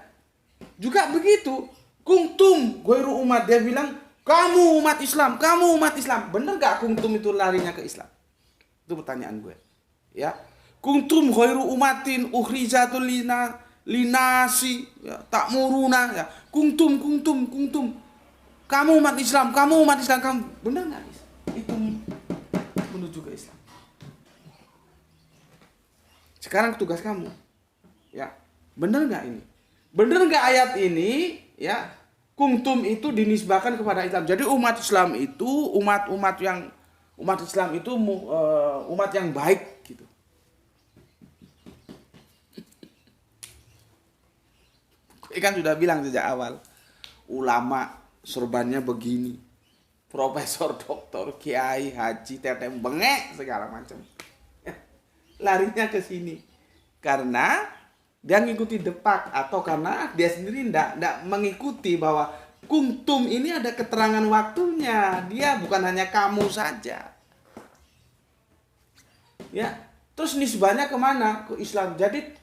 Speaker 1: Juga begitu. Kuntum ghairu umat, dia bilang kamu umat Islam, kamu umat Islam. Bener gak kuntum itu larinya ke Islam? Itu pertanyaan gue. Ya. Kuntum ghairu umatin ukhrijatul linasi ya, ta'muruna ya. Kuntum. Kamu umat Islam, kamu umat Islam, kamu. Bener gak? Itu menuju ke Islam. Sekarang tugas kamu. Ya. Bener gak ini? Bener gak ayat ini? Ya. Kuntum itu dinisbahkan kepada Islam. Jadi umat Islam itu umat Islam itu umat yang baik gitu. Kan sudah bilang sejak awal, ulama serbannya begini, profesor, doktor, kiai, haji, tetem, bengek segala macam. Larinya ke sini karena dia ngikuti depak atau karena dia sendiri ndak mengikuti bahwa kuntum ini ada keterangan waktunya. Dia bukan hanya kamu saja. Ya, terus nisbahnya kemana? Ke Islam. Jadi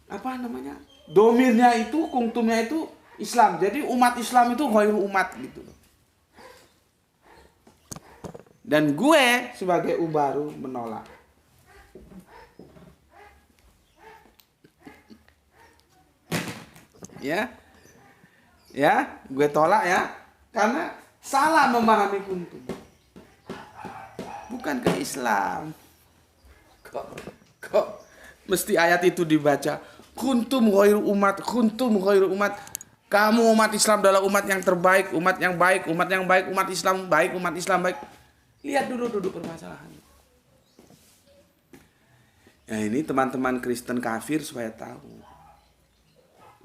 Speaker 1: apa namanya? Domirnya itu, kuntumnya itu Islam. Jadi umat Islam itu ghairu umat gitu. Dan gue sebagai ubaru menolak. Ya, gue tolak ya, karena salah memahami kuntum. Bukan ke Islam. Kok mesti ayat itu dibaca kuntum ghairu umat, kuntum ghairu umat. Kamu umat Islam adalah umat yang terbaik, umat yang baik, umat yang baik, umat Islam baik, umat Islam baik. Lihat dulu permasalahan. Ya ini teman-teman Kristen kafir supaya tahu.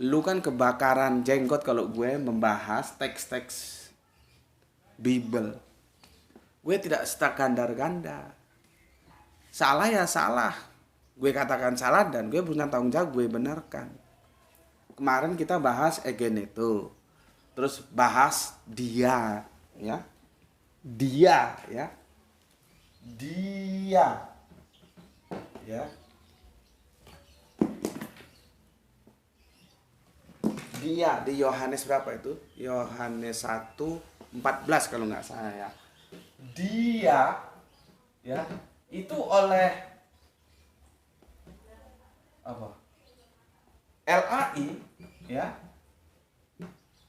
Speaker 1: Lu kan kebakaran jenggot kalau gue membahas teks-teks Bible. Gue tidak ganda. Salah ya salah. Gue katakan salah dan gue punya tanggung jawab, gue benarkan. Kemarin kita bahas egeneto. Terus bahas dia, ya. Dia. Dia di Yohanes berapa itu? Yohanes 1:14 kalau nggak salah ya. Dia ya itu oleh apa? LAI ya.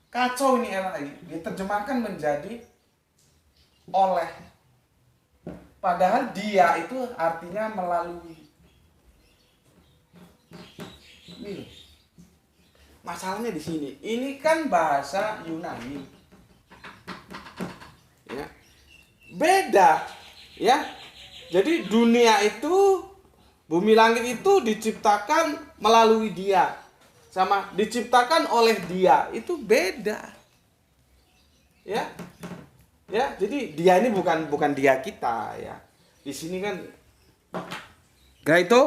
Speaker 1: Kacau ini LAI, diterjemahkan menjadi oleh. Padahal dia itu artinya melalui. Nih. Masalahnya di sini. Ini kan bahasa Yunani. Ya. Beda, ya. Jadi dunia itu, bumi langit itu diciptakan melalui dia. Sama diciptakan oleh dia. Itu beda. Ya. Ya, jadi dia ini bukan dia kita, ya. Di sini kan itu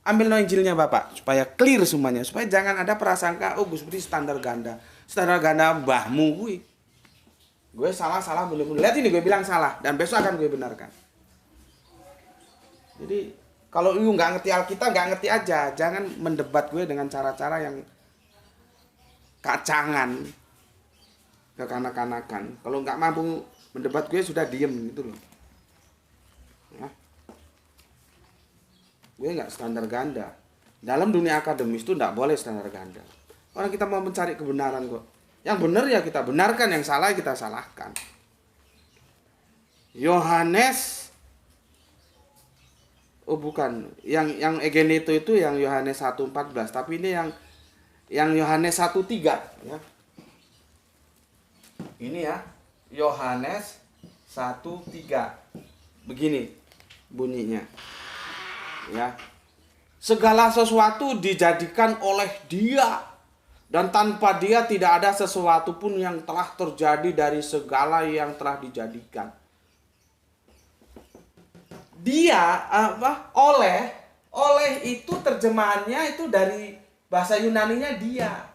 Speaker 1: ambil no Injilnya Bapak supaya clear semuanya, supaya jangan ada prasangka oh Gus Budi standar ganda mbahmu gue salah bener-bener. Lihat ini gue bilang salah dan besok akan gue benarkan. Jadi kalau lu nggak ngerti Alkitab nggak ngerti aja, jangan mendebat gue dengan cara-cara yang kacangan, kekanak-kanakan. Kalau nggak mampu mendebat gue sudah diem gitu loh. Ya. Gue nggak standar ganda. Dalam dunia akademis itu nggak boleh standar ganda. Orang kita mau mencari kebenaran kok. Yang benar ya kita benarkan, yang salah kita salahkan. Yohanes, oh bukan, yang egeneto itu yang Yohanes 1:14, tapi ini yang Yohanes 1:3 ya. Ini ya, Yohanes 1:3. Begini bunyinya. Ya. Segala sesuatu dijadikan oleh Dia dan tanpa Dia tidak ada sesuatu pun yang telah terjadi dari segala yang telah dijadikan. Dia oleh itu terjemahannya itu dari bahasa Yunaninya dia.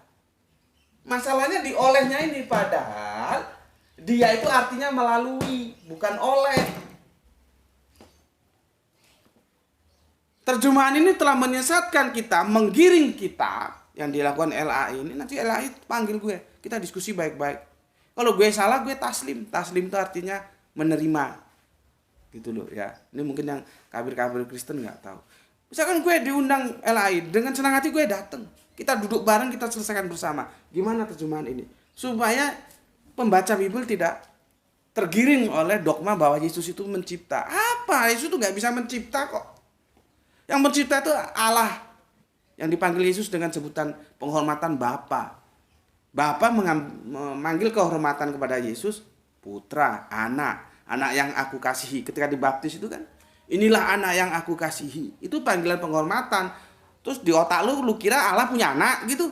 Speaker 1: Masalahnya di olehnya ini, padahal dia itu artinya melalui, bukan oleh. terjemahan ini telah menyesatkan kita, menggiring kita. Yang dilakukan LAI ini, nanti LAI panggil gue, kita diskusi baik-baik. Kalau gue salah, gue taslim. Taslim itu artinya menerima, gitu loh ya. Ini mungkin yang kafir-kafir Kristen nggak tahu. Misalkan gue diundang LAI, dengan senang hati gue datang. Kita duduk bareng, kita selesaikan bersama. Gimana terjemahan ini? Supaya pembaca Bible tidak tergiring oleh dogma bahwa Yesus itu mencipta. Apa? Yesus itu nggak bisa mencipta kok. Yang mencipta itu Allah. Yang dipanggil Yesus dengan sebutan penghormatan Bapa. Bapa memanggil kehormatan kepada Yesus, putra, anak yang aku kasihi. Ketika dibaptis itu kan, inilah anak yang aku kasihi. Itu panggilan penghormatan. Terus di otak lu kira Allah punya anak gitu.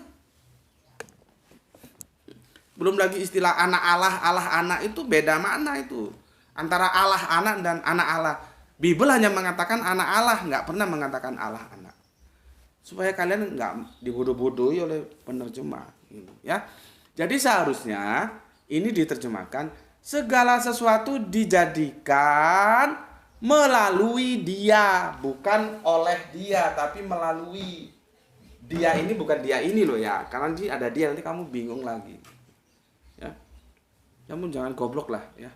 Speaker 1: Belum lagi istilah anak Allah anak itu beda makna itu. Antara Allah anak dan anak Allah. Bible hanya mengatakan anak Allah, nggak pernah mengatakan Allah anak. Supaya kalian nggak dibodoh-bodohi oleh penerjemah, gitu, ya. Jadi seharusnya ini diterjemahkan segala sesuatu dijadikan melalui Dia, bukan oleh Dia, tapi melalui Dia. Ini bukan Dia ini loh ya, karena nanti ada Dia, nanti kamu bingung lagi, ya. Kamu jangan goblok lah, ya.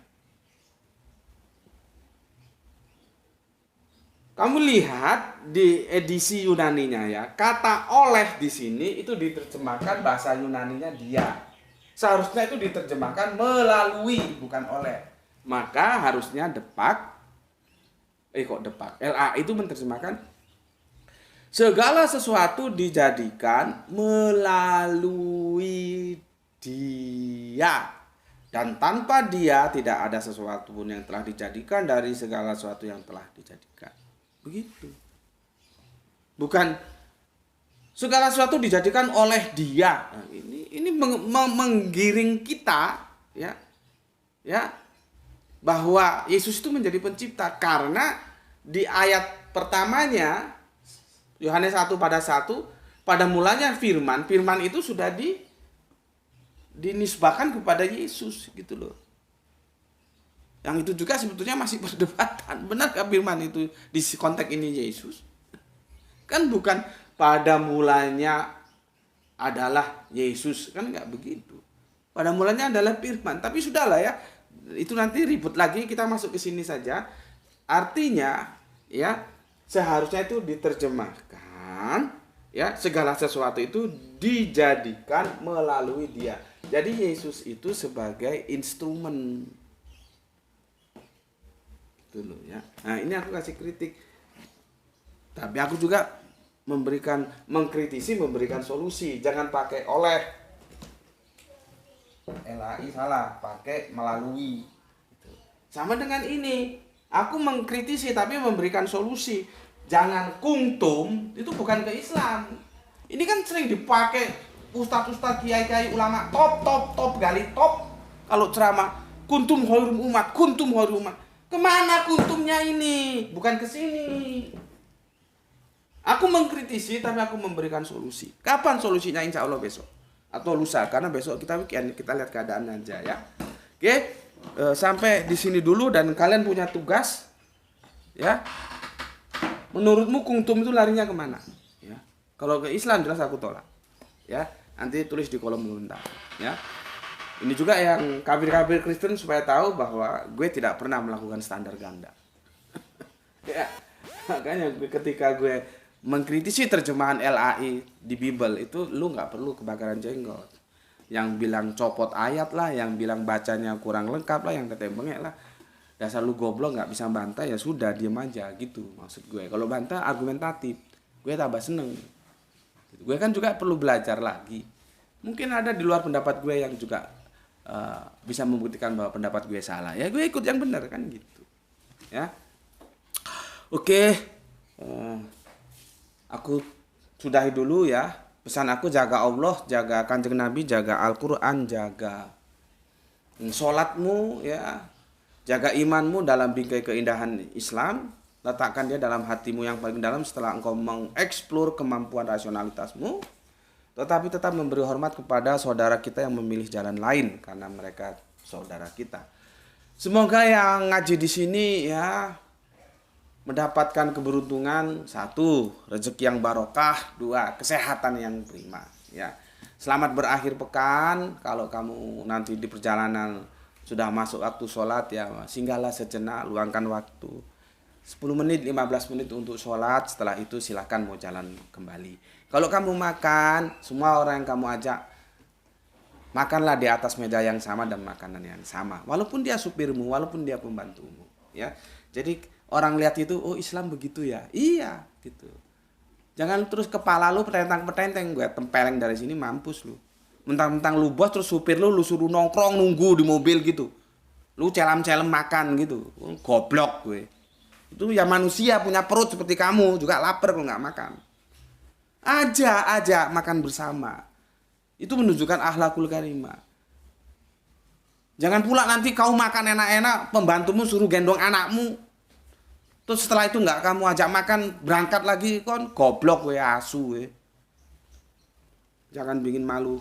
Speaker 1: Kamu lihat di edisi Yunaninya ya, kata oleh di sini itu diterjemahkan bahasa Yunaninya Dia. Seharusnya itu diterjemahkan melalui, bukan oleh. Maka harusnya LA itu menerjemahkan segala sesuatu dijadikan melalui Dia. Dan tanpa Dia tidak ada sesuatu pun yang telah dijadikan dari segala sesuatu yang telah dijadikan. Begitu. Bukan segala sesuatu dijadikan oleh Dia. Nah, ini menggiring kita ya bahwa Yesus itu menjadi pencipta, karena di ayat pertamanya Yohanes 1 pada mulanya firman itu sudah dinisbahkan kepada Yesus gitu loh. Yang itu juga sebetulnya masih perdebatan. Benarkah firman itu di konteks ini Yesus? Kan bukan pada mulanya adalah Yesus. Kan nggak begitu. Pada mulanya adalah firman. Tapi sudahlah ya. Itu nanti ribut lagi. Kita masuk ke sini saja. Artinya ya seharusnya itu diterjemahkan. Ya, segala sesuatu itu dijadikan melalui Dia. Jadi Yesus itu sebagai instrumen. Dulu ya. Nah, ini aku kasih kritik. Tapi aku juga mengkritisi, memberikan solusi. Jangan pakai oleh. LAI salah, pakai melalui. Sama dengan ini. Aku mengkritisi tapi memberikan solusi. Jangan kungtum, itu bukan ke Islam. Ini kan sering dipakai ustadz-ustadz, kiai-kiai, ulama top gali top. Kalau ceramah kuntum khairum umat, kuntum khairum umat. Kemana kuntumnya ini? Bukan ke sini. Aku mengkritisi tapi aku memberikan solusi. Kapan solusinya? Insya Allah besok atau lusa, karena besok kita lihat keadaan aja ya. Oke, sampai di sini dulu dan kalian punya tugas ya. Menurutmu kuntum itu larinya kemana? Ya. Kalau ke Islam jelas aku tolak. Ya, nanti tulis di kolom komentar ya. Ini juga yang kafir-kafir Kristen supaya tahu bahwa gue tidak pernah melakukan standar ganda. Ya, makanya ketika gue mengkritisi terjemahan LAI di Bible itu, lu nggak perlu kebakaran jenggot. Yang bilang copot ayat lah, yang bilang bacanya kurang lengkap lah, yang teteh bengek lah. Dasar lu goblok nggak bisa bantah, ya sudah diem aja gitu maksud gue. Kalau bantah argumentatif, gue tambah seneng. Gue kan juga perlu belajar lagi. Mungkin ada di luar pendapat gue yang juga bisa membuktikan bahwa pendapat gue salah, ya gue ikut yang benar kan gitu ya. Oke, aku sudahi dulu ya. Pesan aku, jaga Allah, jaga Kanjeng Nabi, jaga Al-Quran, jaga sholatmu ya, jaga imanmu dalam bingkai keindahan Islam. Letakkan dia dalam hatimu yang paling dalam setelah engkau mengeksplor kemampuan rasionalitasmu. Tetapi tetap memberi hormat kepada saudara kita yang memilih jalan lain karena mereka saudara kita. Semoga yang ngaji di sini ya mendapatkan keberuntungan, satu, rezeki yang barokah, dua, kesehatan yang prima. Ya, selamat berakhir pekan. Kalau kamu nanti di perjalanan sudah masuk waktu sholat, ya singgahlah sejenak, luangkan waktu 10 menit, 15 menit untuk sholat. Setelah itu silahkan mau jalan kembali. Kalau kamu makan, semua orang yang kamu ajak makanlah di atas meja yang sama dan makanan yang sama. Walaupun dia supirmu, walaupun dia pembantumu, ya. Jadi orang lihat itu, oh Islam begitu ya. Iya, gitu. Jangan terus kepala lu petentang-petenteng, gue tempeleng dari sini mampus lu. Mentang-mentang lu bos terus supir lu suruh nongkrong nunggu di mobil gitu. Lu celam-celem makan gitu. Goblok gue. Itu ya manusia punya perut seperti kamu, juga lapar kalau nggak makan. Aja makan bersama. Itu menunjukkan akhlakul karimah. Jangan pula nanti kau makan enak-enak, pembantumu suruh gendong anakmu. Terus setelah itu nggak kamu ajak makan, berangkat lagi kon goblok we asu we. Jangan bikin malu.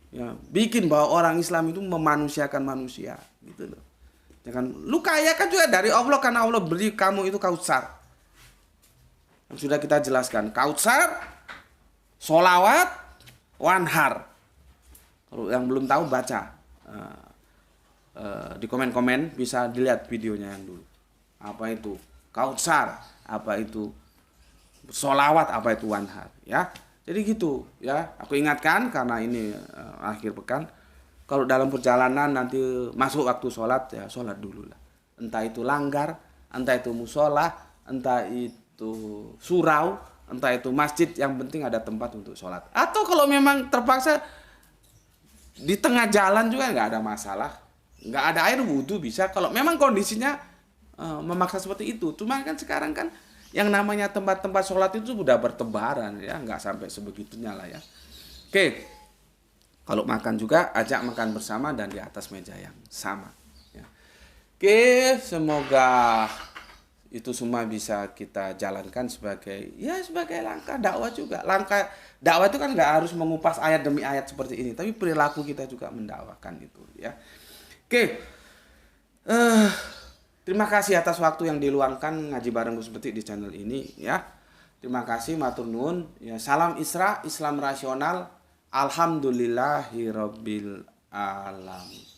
Speaker 1: Ya, bikin bahwa orang Islam itu memanusiakan manusia, gitu loh. Jangan lu kaya kan juga dari Allah, karena Allah beri kamu itu kautsar. Yang sudah kita jelaskan, kautsar, solawat, wanhar. Kalau yang belum tahu baca di komen-komen, bisa dilihat videonya yang dulu. Apa itu kautsar, apa itu solawat, apa itu wanhar, ya. Jadi gitu ya, aku ingatkan karena ini akhir pekan. Kalau dalam perjalanan nanti masuk waktu sholat, ya sholat dulu lah. Entah itu langgar, entah itu musola, entah itu surau, entah itu masjid, yang penting ada tempat untuk sholat. Atau kalau memang terpaksa di tengah jalan juga nggak ada masalah, nggak ada air wudhu bisa. Kalau memang kondisinya memaksa seperti itu. Cuma kan sekarang kan yang namanya tempat-tempat sholat itu sudah bertebaran ya, nggak sampai sebegitunya lah ya. Oke, kalau makan juga ajak makan bersama dan di atas meja yang sama. Ya. Oke, semoga itu semua bisa kita jalankan sebagai langkah dakwah juga. Langkah dakwah itu kan nggak harus mengupas ayat demi ayat seperti ini, tapi perilaku kita juga mendakwakan itu ya. Oke. Terima kasih atas waktu yang diluangkan ngaji bareng Gus Betik di channel ini ya. Terima kasih, matur nuwun. Ya, salam Isra, Islam rasional. Alhamdulillahirabbil alamin.